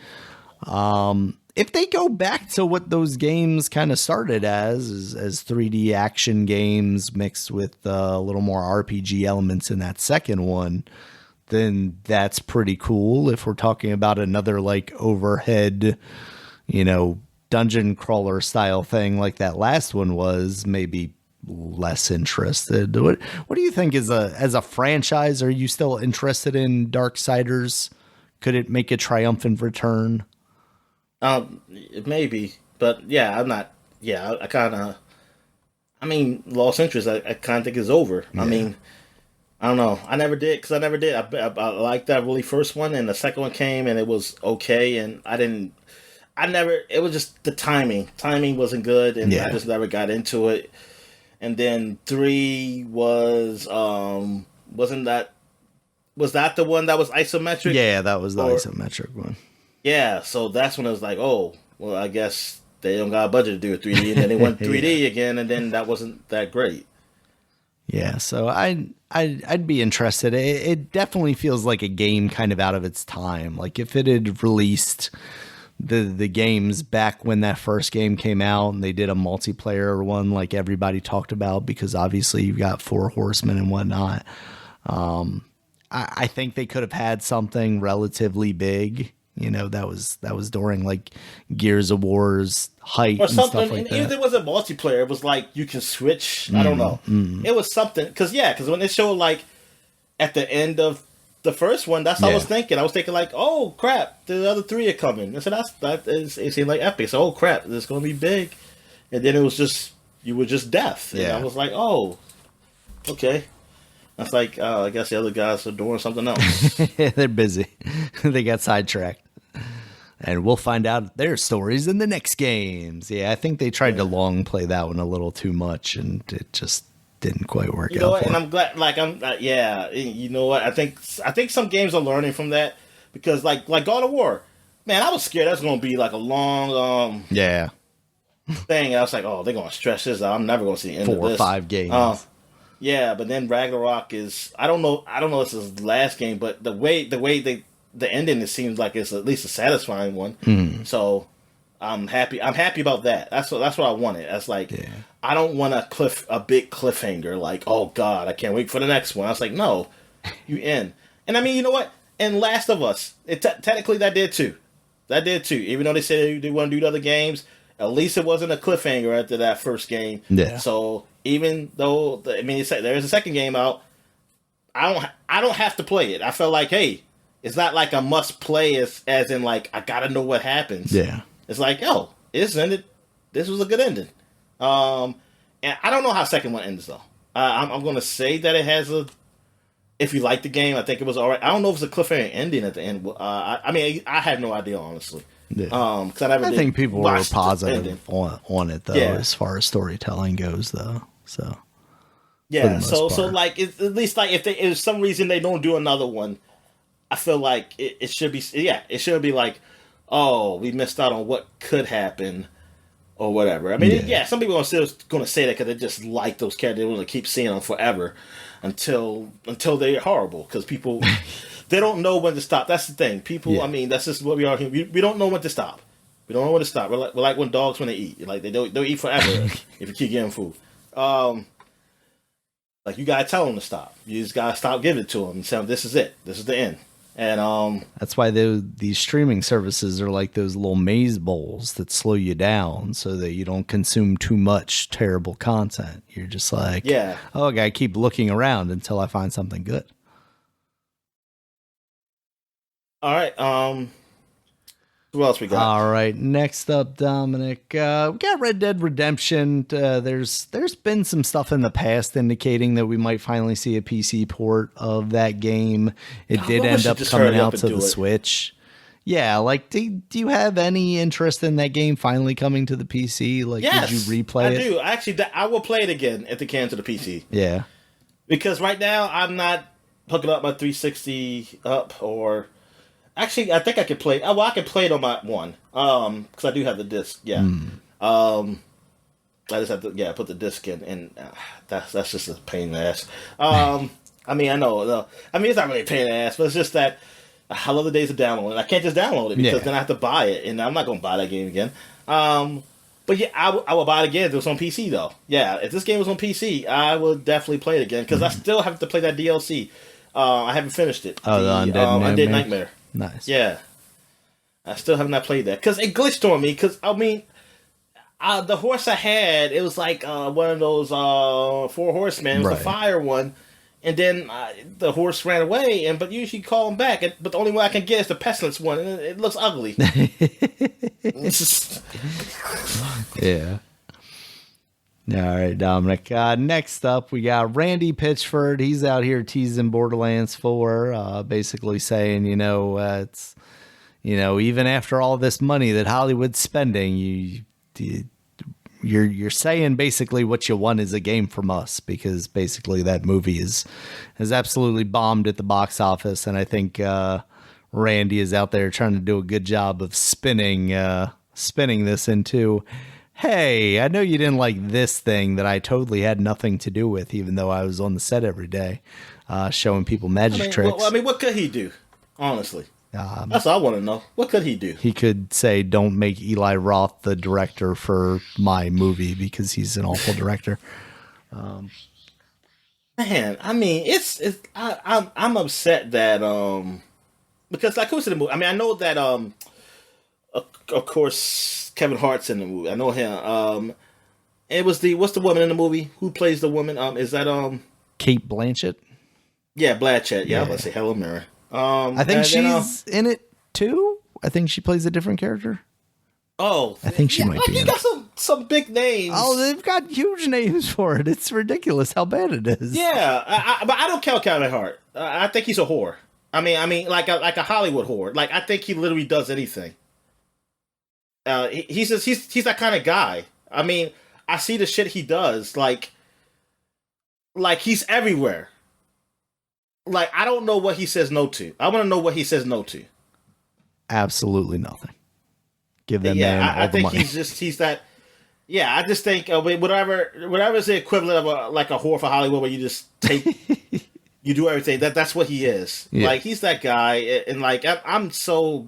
If they go back to what those games kind of started as 3D action games mixed with a little more RPG elements in that second one, then that's pretty cool. If we're talking about another like overhead, you know, dungeon crawler style thing like that last one was, maybe less interested. What do you think as a franchise? Are you still interested in Darksiders? Could it make a triumphant return? Maybe, but yeah, I'm not. Yeah, I kind of. I mean, lost interest. I kind of think it's over. Yeah. I mean, I don't know. I never did, because I never did. I liked that really first one, and the second one came, and it was okay, and I didn't. I never. It was just the timing. Timing wasn't good, and I just never got into it. And then 3 was wasn't that. Was that the one that was isometric? Yeah, that was the isometric one. Yeah, so that's when I was like, oh, well, I guess they don't got a budget to do a 3D, and then they went 3D again, and then that wasn't that great. Yeah, so I'd be interested. It definitely feels like a game kind of out of its time. Like, if it had released the games back when that first game came out, and they did a multiplayer one like everybody talked about, because obviously you've got 4 Horsemen and whatnot. I think they could have had something relatively big. You know, that was during like Gears of War's height, or something, and stuff like that. Even if it wasn't multiplayer, it was like you can switch. I don't know. It was something, because when they showed like at the end of the first one, that's what I was thinking. I was thinking like, oh crap, the other three are coming. I said it seemed like epic. So, oh crap, this is gonna be big. And then it was just you were just death. And I was like, oh, okay. That's like, I guess the other guys are doing something else. They're busy. They got sidetracked. And we'll find out their stories in the next games. Yeah, I think they tried to long play that one a little too much, and it just didn't quite work You know out. what? And I'm glad. Like you know what? I think some games are learning from that because like God of War, man, I was scared that's going to be like a long thing. I was like, oh, they're going to stretch this out. I'm never going to see the end of this. 4 or 5 games. Yeah, but then Ragnarok is. I don't know if this is the last game, but the way the ending, it seems like it's at least a satisfying one. So I'm happy. I'm happy about that. That's what I wanted. That's like I don't want a big cliffhanger. Like, oh God, I can't wait for the next one. I was like, no, you end. And I mean, you know what? And Last of Us, technically that did too. That did too. Even though they said they want to do the other games, at least it wasn't a cliffhanger after that first game. Yeah. So even though there is a second game out, I don't have to play it. I felt like, hey, it's not like a must play as in like I gotta know what happens. Yeah. It's like, oh, it's ended. This was a good ending. And I don't know how second one ends though. I'm gonna say that it has a. If you like the game, I think it was alright. I don't know if it's a cliffhanger ending at the end. I mean, I have no idea honestly. Yeah. Because I think people were positive on it though, as far as storytelling goes though. So yeah, so like at least like if there's some reason they don't do another one, I feel like it should be it should be like, oh, we missed out on what could happen or whatever. I mean, some people are still going to say that because they just like those characters. They want to keep seeing them forever until they're horrible because people they don't know when to stop. That's the thing. People, I mean, that's just what we are here. We don't know when to stop. We don't know when to stop. We're like when dogs when they eat. Like they'll eat forever if you keep giving food. Like you gotta tell them to stop. You just gotta stop giving it to them and tell them this is it. This is the end. And that's why these streaming services are like those little maze bowls that slow you down so that you don't consume too much terrible content. You're just like, oh, I gotta keep looking around until I find something good. All right. What else we got? All right. Next up, Dominic, we got Red Dead Redemption. There's been some stuff in the past indicating that we might finally see a PC port of that game. It did end up coming out to the Switch. Yeah. Like, do you have any interest in that game finally coming to the PC? Like, did you replay it? I do. Actually, I will play it again if it can to the PC. Yeah. Because right now I'm not hooking up my 360 up or. Actually, I think I could play. Well, I can play it on my one, because I do have the disc. Yeah, I just have to put the disc in, and that's just a pain in the ass. I mean, I know. I mean, it's not really a pain in the ass, but it's just that I love the days of downloading. I can't just download it because then I have to buy it, and I'm not going to buy that game again. But yeah, I will buy it again if it was on PC though. Yeah, if this game was on PC, I would definitely play it again because I still have to play that DLC. I haven't finished it. Oh, the Undead Nightmare. Nice. Yeah. I still have not played that. Because it glitched on me. Because, I mean, the horse I had, it was like one of those 4 horsemen. It was the fire one. And then the horse ran away. But usually call him back. But the only one I can get is the pestilence one. And it looks ugly. Yeah. All right, Dominic. Next up, we got Randy Pitchford. He's out here teasing Borderlands 4, basically saying, it's, even after all this money that Hollywood's spending, you're saying basically what you want is a game from us, because basically that movie has absolutely bombed at the box office, and I think Randy is out there trying to do a good job of spinning this into. Hey, I know you didn't like this thing that I totally had nothing to do with, even though I was on the set every day, showing people magic tricks. Well, what could he do? Honestly, that's all I want to know. What could he do? He could say, "Don't make Eli Roth the director for my movie because he's an awful director." Man, I mean, I'm upset that because like who's in the movie? I mean, I know that of course. Kevin Hart's in the movie. I know him. It was what's the woman in the movie? Who plays the woman? Is that Kate Blanchett? Yeah, Blanchett. Yeah, I was Yeah. about to say Helen Mirren. I think and then, she's in it too. I think she plays a different character. I think she yeah, might like be you in got it. some big names. Oh, they've got huge names for it. It's ridiculous how bad it is. Yeah, but I don't count Kevin Hart. I think he's a whore. I mean, like a Hollywood whore. Like I think he literally does anything. He's that kind of guy. I mean, I see the shit he does. Like he's everywhere. Like I don't know what he says no to. I want to know what he says no to. Absolutely nothing. Give that Yeah, man all I the think money. he's that. Yeah, I just think whatever is the equivalent of like a whore for Hollywood, where you just take you do everything. That's what he is. Yeah. Like he's that guy, and like I'm so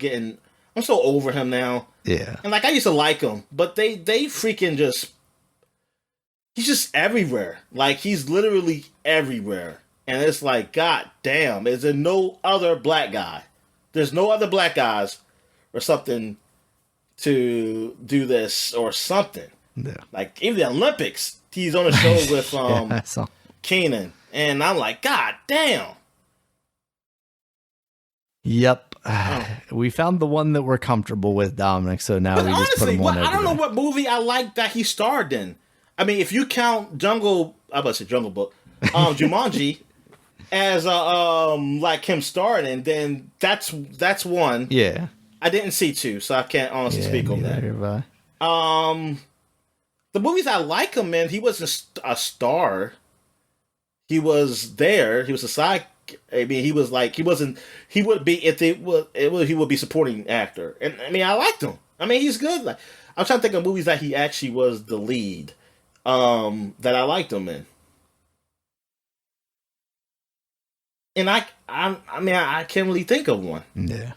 over him now. Yeah. And like I used to like him, but they freaking he's just everywhere. Like he's literally everywhere, and it's like God damn, is there no other black guy? There's no other black guys or something to do this or something. Yeah. Like even the Olympics, he's on a show with Yeah, I saw. Keenan, and I'm like, God damn. Yep. Oh. We found the one that we're comfortable with, Dominic, so now But we just put honestly, him on I don't know everywhere. what movie I like that he starred in. I mean, if you count Jungle Book, Jumanji as like him starring in, then that's one. Yeah. I didn't see two, so I can't honestly speak on that. Neither have I. The movies I like him in, he wasn't a star. He was there. He was a side. I mean, he was like he wasn't. He would be if he would be supporting actor. And I mean, I liked him. I mean, he's good. Like I'm trying to think of movies that he actually was the lead. That I liked him in. And I can't really think of one. Yeah.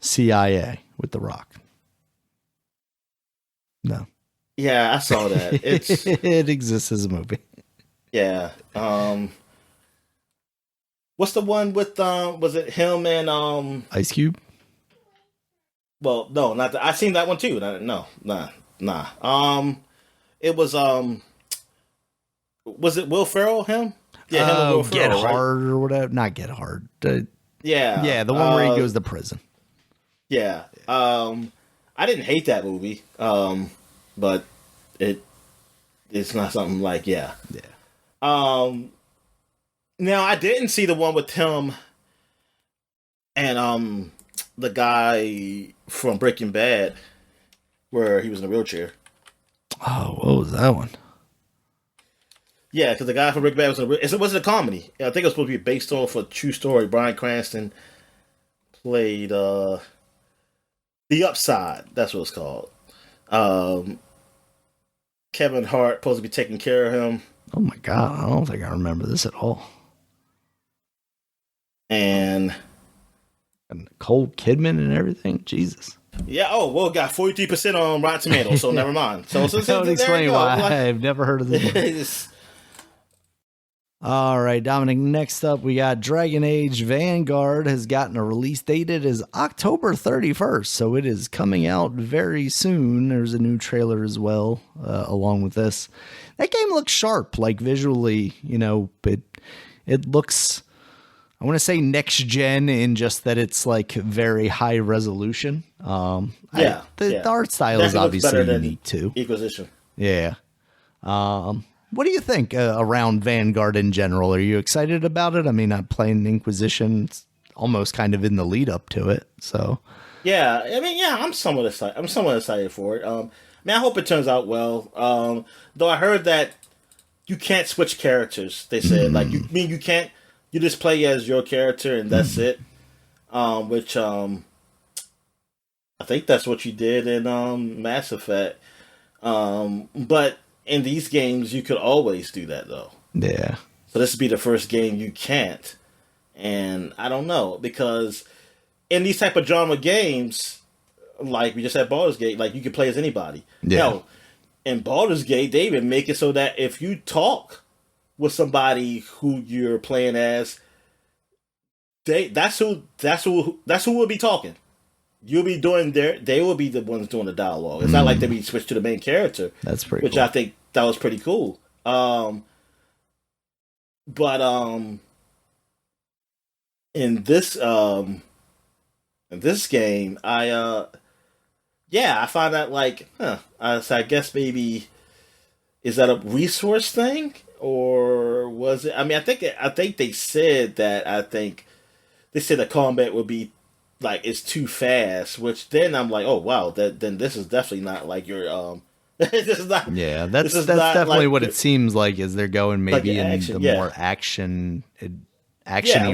CIA with The Rock. No. Yeah, I saw that. It's It exists as a movie. yeah. What's the one with was it him and Ice Cube? well, no, not I seen that one too. Nah. It was it Will Ferrell him? Yeah, him and Will Get Ferrell, right? Hard or whatever. Not Get Hard. Yeah. Yeah, the one where he goes to prison. Yeah. I didn't hate that movie. But it's not something like yeah. Now I didn't see the one with him and the guy from Breaking Bad where he was in a wheelchair. Oh, what was that one? Yeah, because the guy from Breaking Bad was a comedy. I think it was supposed to be based off a true story. Bryan Cranston played The Upside. That's what it's called. Kevin Hart supposed to be taking care of him. Oh my God, I don't think I remember this at all. And Cole Kidman and everything? Jesus. yeah, it got 43% on Rotten Tomatoes, so never mind. So That would there explain you go. why Like, I've never heard of this one. All right, Dominic, next up we got Dragon Age Vanguard has gotten a release date. It is October 31st, so it is coming out very soon. There's a new trailer as well, along with this. That game looks sharp, like visually, it looks, I want to say next gen in just that it's like very high resolution. The art style is obviously unique too. Inquisition. Yeah. What do you think around Vanguard in general? Are you excited about it? I mean, I'm playing Inquisition. It's almost kind of in the lead up to it. So, yeah, I mean, yeah, I'm somewhat excited for it. I hope it turns out well. Though I heard that you can't switch characters. They said you can't. You just play as your character and that's it. Which I think that's what you did in Mass Effect. But in these games, you could always do that, though. yeah. So this would be the first game you can't. And I don't know, because in these type of genre games, like we just had Baldur's Gate, like you can play as anybody. Yeah. Hell, in Baldur's Gate, they even make it so that if you talk with somebody who you're playing as, that's who will be talking. You'll be doing they will be the ones doing the dialogue. It's not like they be switched to the main character. That's pretty which cool. I think that was pretty cool. But in this game, I find that like, so I guess maybe is that a resource thing or was it? I mean, I think they said that. I think they said the combat would be like it's too fast, which then I'm like, oh wow, then this is definitely not like your this is not. Yeah, This that's is not definitely like what it seems like. Is they're going like maybe an in action, the yeah, more actiony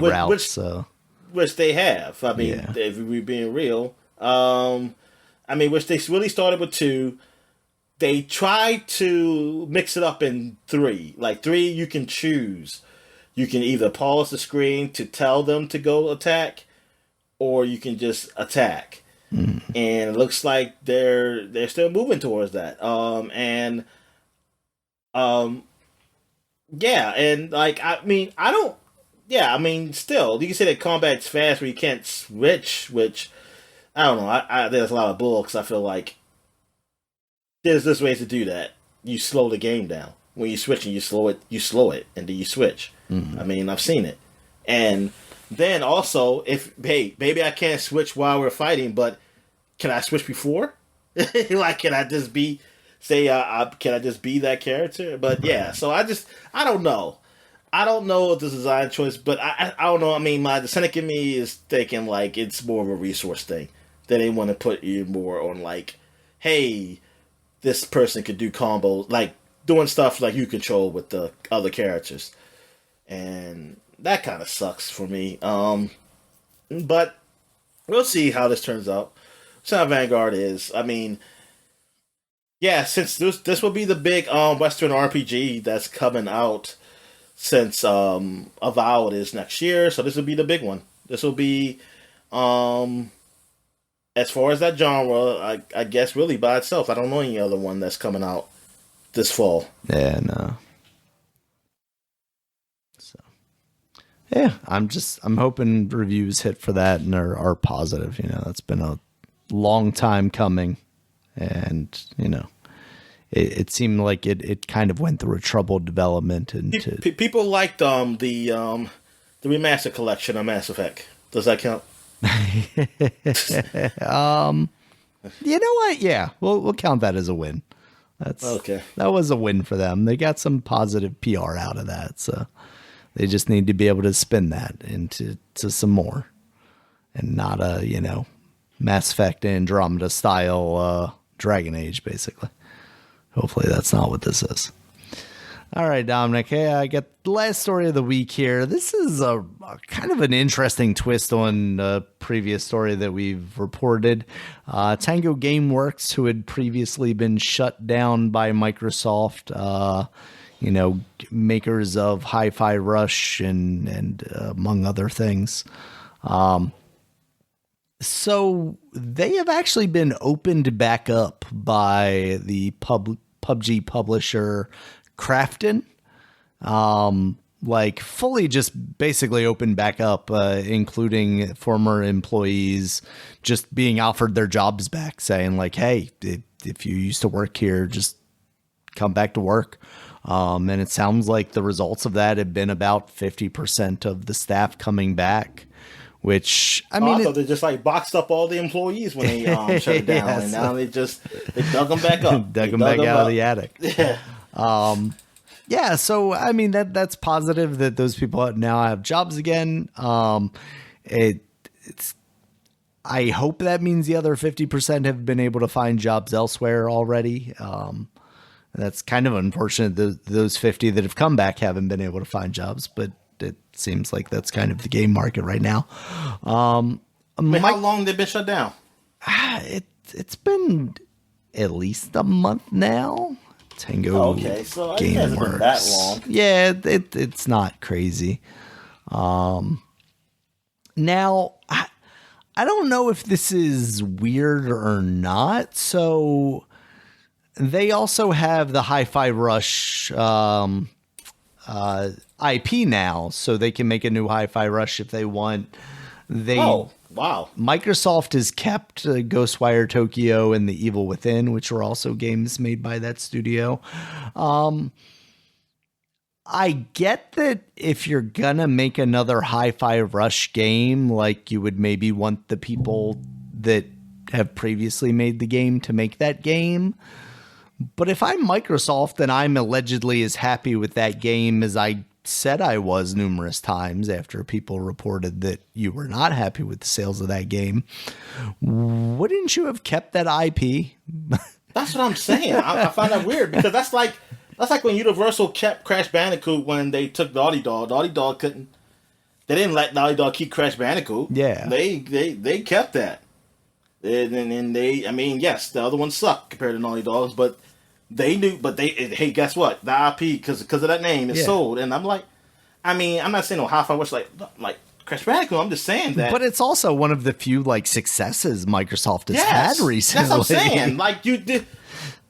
route. So which they have. I mean, yeah, if we're being real, I mean, which they really started with two. They tried to mix it up in three. Like three, you can choose. You can either pause the screen to tell them to go attack, or you can just attack. mm. And it looks like they're still moving towards that. Um, yeah, and like I mean, I don't. Yeah, I mean, still, you can say that combat's fast where you can't switch, which I don't know. I there's a lot of bull because I feel like there's ways to do that. You slow the game down when you switch and you slow it, and then you switch. Mm. I mean, I've seen it, and then also if hey, maybe I can't switch while we're fighting, but can I switch before? Like, can I just be say can I just be that character? But yeah, so I don't know. I don't know if this is a design choice, but I don't know. I mean, the cynic in me is thinking like it's more of a resource thing. That they want to put you more on like, hey, this person could do combos, like doing stuff like you control with the other characters, and that kind of sucks for me. But we'll see how this turns out. So how Vanguard is. I mean, yeah, since this will be the big Western RPG that's coming out since Avowed is next year, so this will be the big one. This will be as far as that genre, I guess really by itself. I don't know any other one that's coming out this fall. Yeah, no. So yeah, I'm hoping reviews hit for that and are positive. You know, that's been a long time coming, and you know, it seemed like it kind of went through a troubled development. And people liked the remaster collection of Mass Effect. Does that count? You know what? Yeah, we'll count that as a win. That's okay. That was a win for them. They got some positive PR out of that, so they just need to be able to spin that into some more, and not a Mass Effect Andromeda style Dragon Age, basically. Hopefully, that's not what this is. All right, Dominic. Hey, I got the last story of the week here. This is a kind of an interesting twist on a previous story that we've reported. Tango Gameworks, who had previously been shut down by Microsoft, makers of Hi-Fi Rush and among other things. So they have actually been opened back up by the PUBG publisher Crafton, like fully just basically opened back up, including former employees just being offered their jobs back, saying like, hey, if you used to work here, just come back to work. And it sounds like the results of that have been about 50% of the staff coming back, which I mean, I thought they just like boxed up all the employees when they shut it down, yes. And now they dug them back up, dug them back out of the attic. Yeah. Yeah, so I mean that's positive that those people now have jobs again. It's I hope that means the other 50% have been able to find jobs elsewhere already. That's kind of unfortunate that those 50 that have come back haven't been able to find jobs, but it seems like that's kind of the game market right now. How long they've been shut down? It's been at least a month now. Tango okay, so I Gameworks. It hasn't been that long. Yeah, it's not crazy. Now, I don't know if this is weird or not. So they also have the Hi-Fi Rush IP now, so they can make a new Hi-Fi Rush if they want. Wow. Microsoft has kept Ghostwire Tokyo and The Evil Within, which are also games made by that studio. I get that if you're gonna make another Hi-Fi Rush game, like you would maybe want the people that have previously made the game to make that game. But if I'm Microsoft and I'm allegedly as happy with that game as I said I was numerous times after people reported that you were not happy with the sales of that game, wouldn't you have kept that IP? That's what I'm saying. I find that weird because that's like when Universal kept Crash Bandicoot when they took Naughty Dog. Naughty Dog couldn't. They didn't let Naughty Dog keep Crash Bandicoot. Yeah, they kept that. And they, I mean, yes, the other ones suck compared to Naughty Dogs, but they knew. But hey, guess what? The IP because of that name is sold. And I'm like, I mean, I'm not saying no Hi-Fi Rush like Crash Bandicoot. I'm just saying that. But it's also one of the few like successes Microsoft has had recently. That's what I'm saying. Like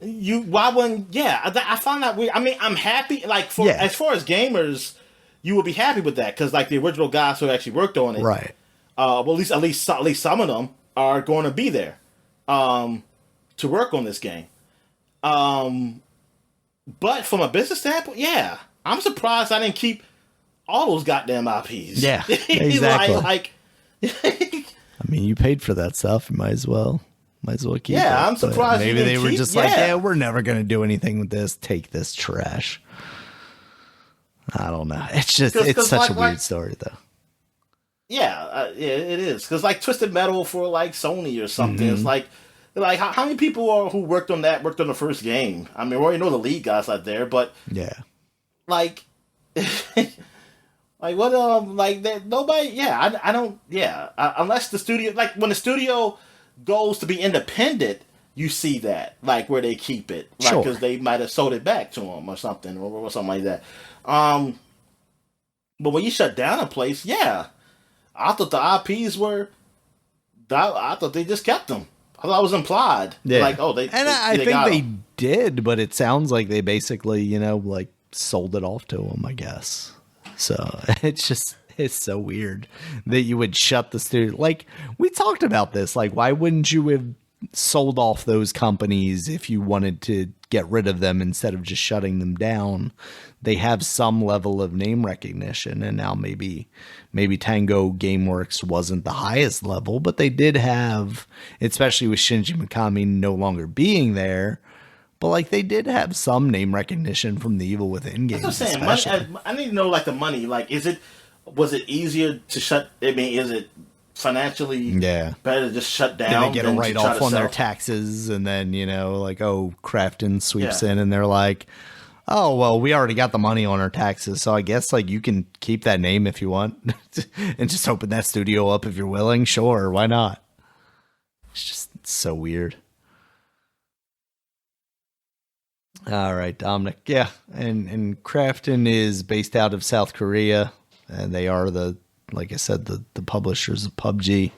why wouldn't? Yeah, I find that weird. I mean, I'm happy. Like as far as gamers, you would be happy with that because like the original guys who actually worked on it, right? Well, at least some of them are going to be there, to work on this game. But from a business standpoint, yeah, I'm surprised I didn't keep all those goddamn IPs. Yeah, exactly. I mean, you paid for that stuff. You might as well keep it. Yeah, I'm surprised. Maybe they were just like, yeah, we're never going to do anything with this. Take this trash. I don't know. It's just, it's such a weird story, though. Yeah, it is. Because like Twisted Metal for like Sony or something, it's like how many people who worked on the first game? I mean, we already know the lead guys out there, but yeah, like, like what? Like that? Nobody. Yeah, I don't. Yeah, unless the studio, like when the studio goes to be independent, you see that like where they keep it, like because they might have sold it back to them or something or something like that. But when you shut down a place, yeah. I thought the IPs were. I thought they just kept them. I thought it was implied. Yeah. Like, oh, they. And I think they did, but it sounds like they basically, like sold it off to them, I guess. So it's so weird that you would shut the studio. Like we talked about this. Like, why wouldn't you have sold off those companies if you wanted to get rid of them instead of just shutting them down? They have some level of name recognition, and now maybe Tango Gameworks wasn't the highest level, but they did have, especially with Shinji Mikami no longer being there, but like they did have some name recognition from the Evil Within games. That's what I'm saying. Money, I need to know like the money. Like, was it easier to shut? I mean, is it financially better to just shut down? Then they get a write off on their taxes, and then like Crafton sweeps in, and they're like, oh, well, we already got the money on our taxes, so I guess like you can keep that name if you want and just open that studio up if you're willing. Sure, why not? It's so weird. All right, Dominic. Yeah, and Crafton is based out of South Korea, and they are like I said, the publishers of PUBG.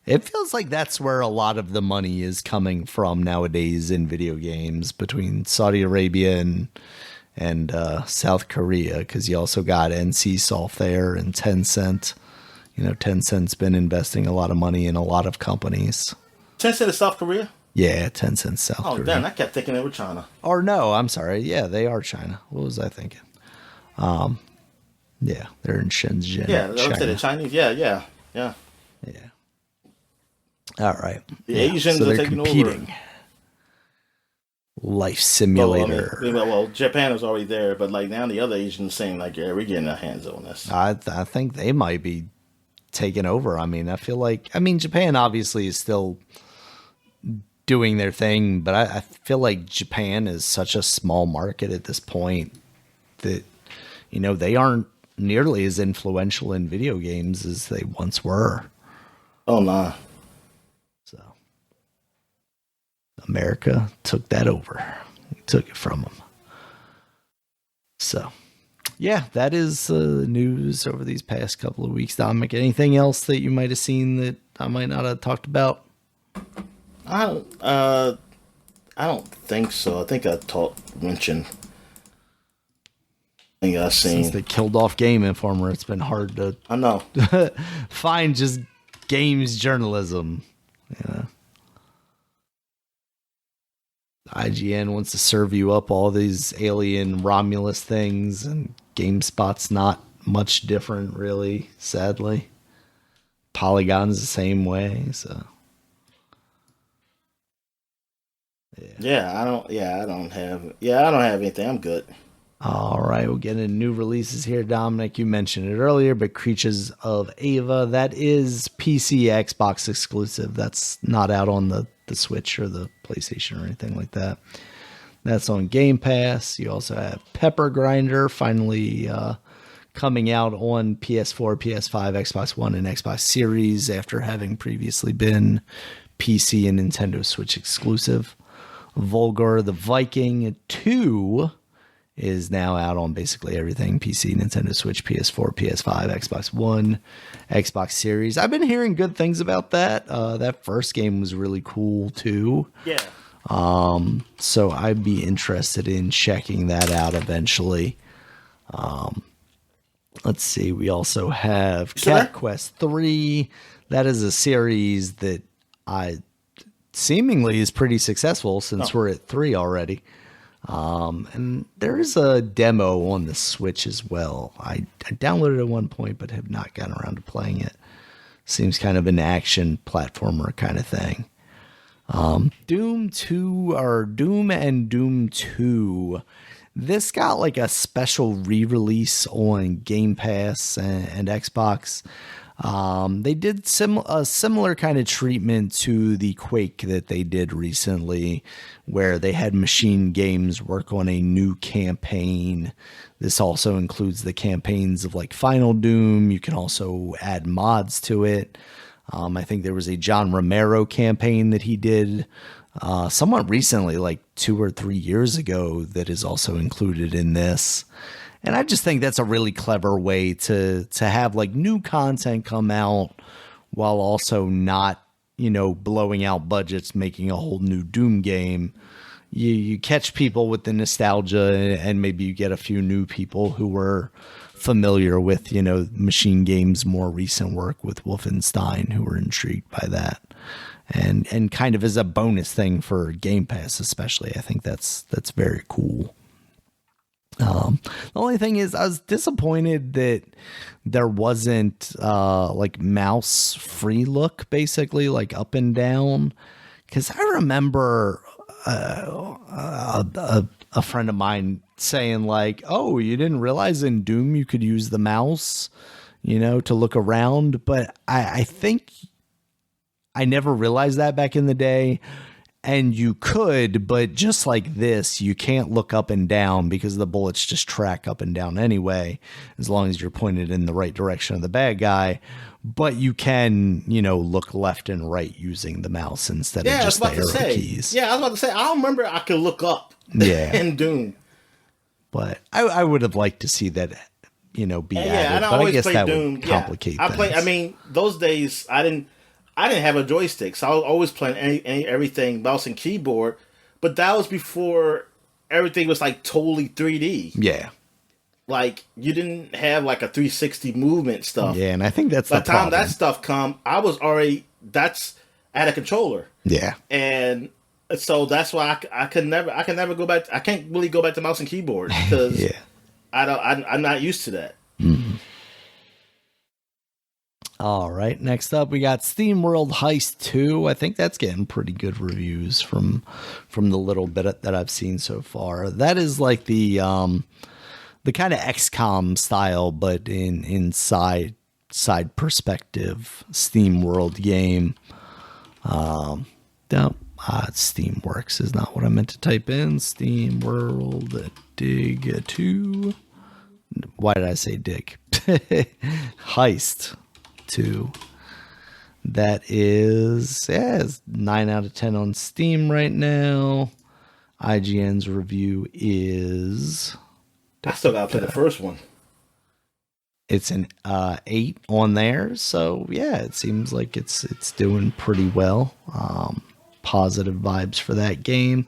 It feels like that's where a lot of the money is coming from nowadays in video games, between Saudi Arabia and South Korea, because you also got NCSoft there and Tencent. Tencent's been investing a lot of money in a lot of companies. Tencent is South Korea? Yeah, Tencent's South Korea. Oh, damn, I kept thinking they were China. Or no, I'm sorry. Yeah, they are China. What was I thinking? Yeah, they're in Shenzhen. Yeah, they're Chinese. Yeah. All right. The Asians are taking competing over. Life Simulator. Well, Japan is already there, but like now the other Asians saying like, yeah, we're getting our hands on this. I think they might be taking over. I mean, I feel like, Japan obviously is still doing their thing, but I feel like Japan is such a small market at this point that, they aren't nearly as influential in video games as they once were. Oh, nah. So America took that over. We took it from them. So, yeah, that is news over these past couple of weeks. Dominic, anything else that you might have seen that I might not have talked about? I don't think so. I think I mentioned. I think I've seen. Since they killed off Game Informer, it's been hard to find just games journalism. IGN wants to serve you up all these alien Romulus things, and GameSpot's not much different, really, sadly. Polygon's the same way, so. I don't have anything. I'm good. All right, we'll get into new releases here. Dominic, you mentioned it earlier, but Creatures of Ava, that is PC, Xbox exclusive. That's not out on the Switch or the PlayStation or anything like that. That's on Game Pass. You also have Pepper Grinder finally coming out on PS4, PS5, Xbox One, and Xbox Series after having previously been PC and Nintendo Switch exclusive. Vulgar the Viking 2 is now out on basically everything: PC, Nintendo Switch, PS4, PS5, Xbox One, Xbox Series. I've been hearing good things about that. That first game was really cool too. Yeah. So I'd be interested in checking that out eventually. Let's see. We also have Cat Quest 3. That is a series that seemingly is pretty successful since we're at 3 already. And there is a demo on the Switch as well. I downloaded it at one point, but have not gotten around to playing it. Seems kind of an action platformer kind of thing. Doom and Doom 2. This got like a special re-release on Game Pass and Xbox. They did a similar kind of treatment to the Quake that they did recently, where they had Machine Games work on a new campaign. This also includes the campaigns of like Final Doom. You can also add mods to it. I think there was a John Romero campaign that he did somewhat recently, like 2 or 3 years ago, that is also included in this. And I just think that's a really clever way to have like new content come out while also not, blowing out budgets, making a whole new Doom game. You catch people with the nostalgia, and maybe you get a few new people who were familiar with, Machine Games' more recent work with Wolfenstein, who were intrigued by that. And kind of as a bonus thing for Game Pass, especially, I think that's very cool. The only thing is, I was disappointed that there wasn't like mouse free look, basically, like up and down. Because I remember a friend of mine saying like, "Oh, you didn't realize in Doom you could use the mouse, to look around." But I think I never realized that back in the day. And you could, but just like this, you can't look up and down because the bullets just track up and down anyway, as long as you're pointed in the right direction of the bad guy. But you can, look left and right using the mouse instead of just the arrow keys. Yeah, I was about to say, I don't remember I could look up in Doom. But I would have liked to see that, be added. But I guess that would complicate things. Those days, I didn't have a joystick, so I was always playing everything mouse and keyboard. But that was before everything was like totally 3D. Yeah, like you didn't have like a 360 movement stuff. Yeah, and I think that's by the time that stuff come, I had a controller. Yeah, and so that's why I can never go back. I can't really go back to mouse and keyboard because I'm not used to that. Mm-hmm. All right, next up we got SteamWorld Heist 2. I think that's getting pretty good reviews from the little bit that I've seen so far. That is like the kind of XCOM style, but in side perspective SteamWorld game. Steamworks is not what I meant to type in. SteamWorld Dig 2. Why did I say Dig? Heist 2. That is, it's 9 out of 10 on Steam right now. IGN's review is... I still gotta play the first one. It's an 8 on there, so yeah, it seems like it's doing pretty well. Positive vibes for that game.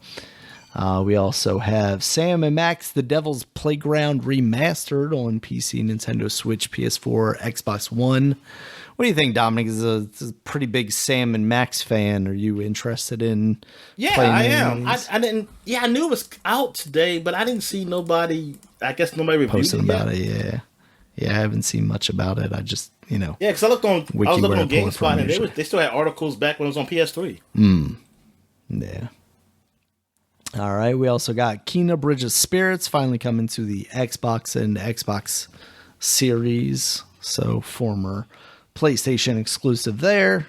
We also have Sam and Max: The Devil's Playground Remastered on PC, Nintendo Switch, PS4, Xbox One, What do you think, Dominic? Is a pretty big Sam and Max fan. Are you interested in? Yeah, I am. I didn't. Yeah, I knew it was out today, but I didn't see nobody. I guess nobody reviewed posting it yet. about it. Yeah, I haven't seen much about it. I just Yeah, because I was looking on GameSpot and they still had articles back when it was on PS3. Yeah. All right. We also got Kena Bridge of Spirits finally coming to the Xbox and Xbox Series. So former PlayStation exclusive there.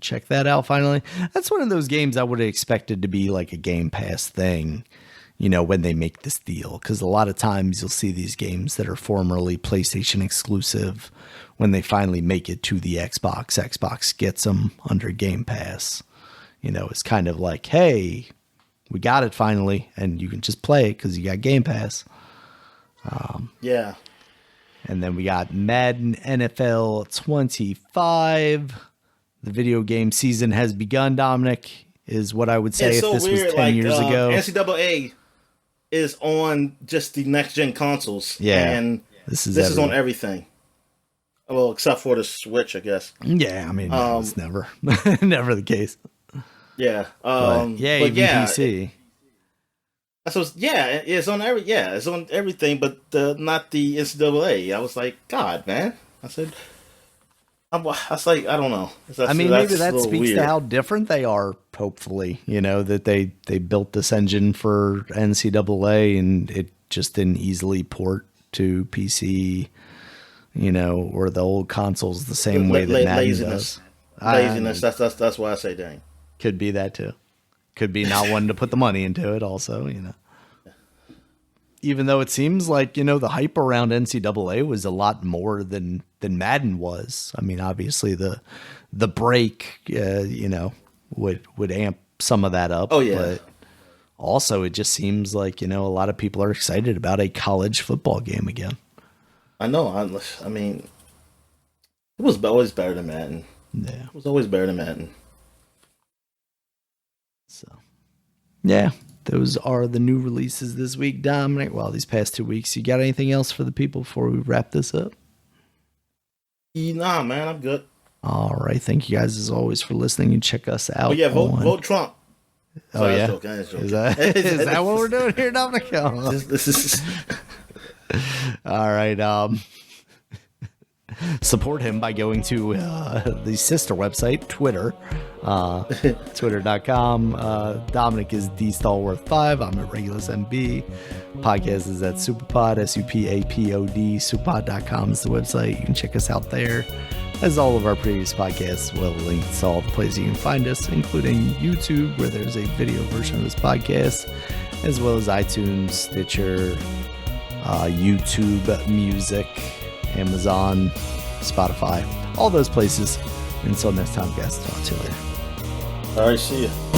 Check that out finally. That's one of those games I would have expected to be like a Game Pass thing, when they make this deal. Because a lot of times you'll see these games that are formerly PlayStation exclusive. When they finally make it to the Xbox gets them under Game Pass. It's kind of like, hey, we got it finally, and you can just play it because you got Game Pass. Yeah. And then we got Madden NFL 25. The video game season has begun, Dominic, is what I would say if this was 10 years ago. NCAA is on just the next-gen consoles. Yeah. And this is on everything. Well, except for the Switch, I guess. Yeah, I mean, it's never never the case. Yeah. Even PC. It's on everything, but not the NCAA. I was like, God, man. I was like, I don't know. Maybe that speaks to how different they are. Hopefully, that they built this engine for NCAA and it just didn't easily port to PC, or the old consoles the same way that Madden does. Laziness. That's why I say dang. Could be that too. Could be not wanting to put the money into it also, Even though it seems like, the hype around NCAA was a lot more than Madden was. I mean, obviously the break, would amp some of that up. Oh, yeah. But also it just seems like, a lot of people are excited about a college football game again. I know. I mean, it was always better than Madden. Yeah. It was always better than Madden. So, yeah, those are the new releases this week, Dominic. Well, these past 2 weeks. You got anything else for the people before we wrap this up? Nah, man, I'm good. All right. Thank you guys, as always, for listening and check us out. Oh, yeah, vote Trump. Oh, yeah? Is that what we're doing here, Dominic? This is... All right. Support him by going to the sister website, Twitter, twitter.com. Dominic is DStalworth5. I'm at Regulus MB. Podcast is at Superpod, SUPAPOD. Superpod.com is the website. You can check us out there. As all of our previous podcasts will link to all the places you can find us, including YouTube, where there's a video version of this podcast, as well as iTunes, Stitcher, YouTube Music, Amazon, Spotify, all those places. Until next time, guys, talk to you later. All right, see ya.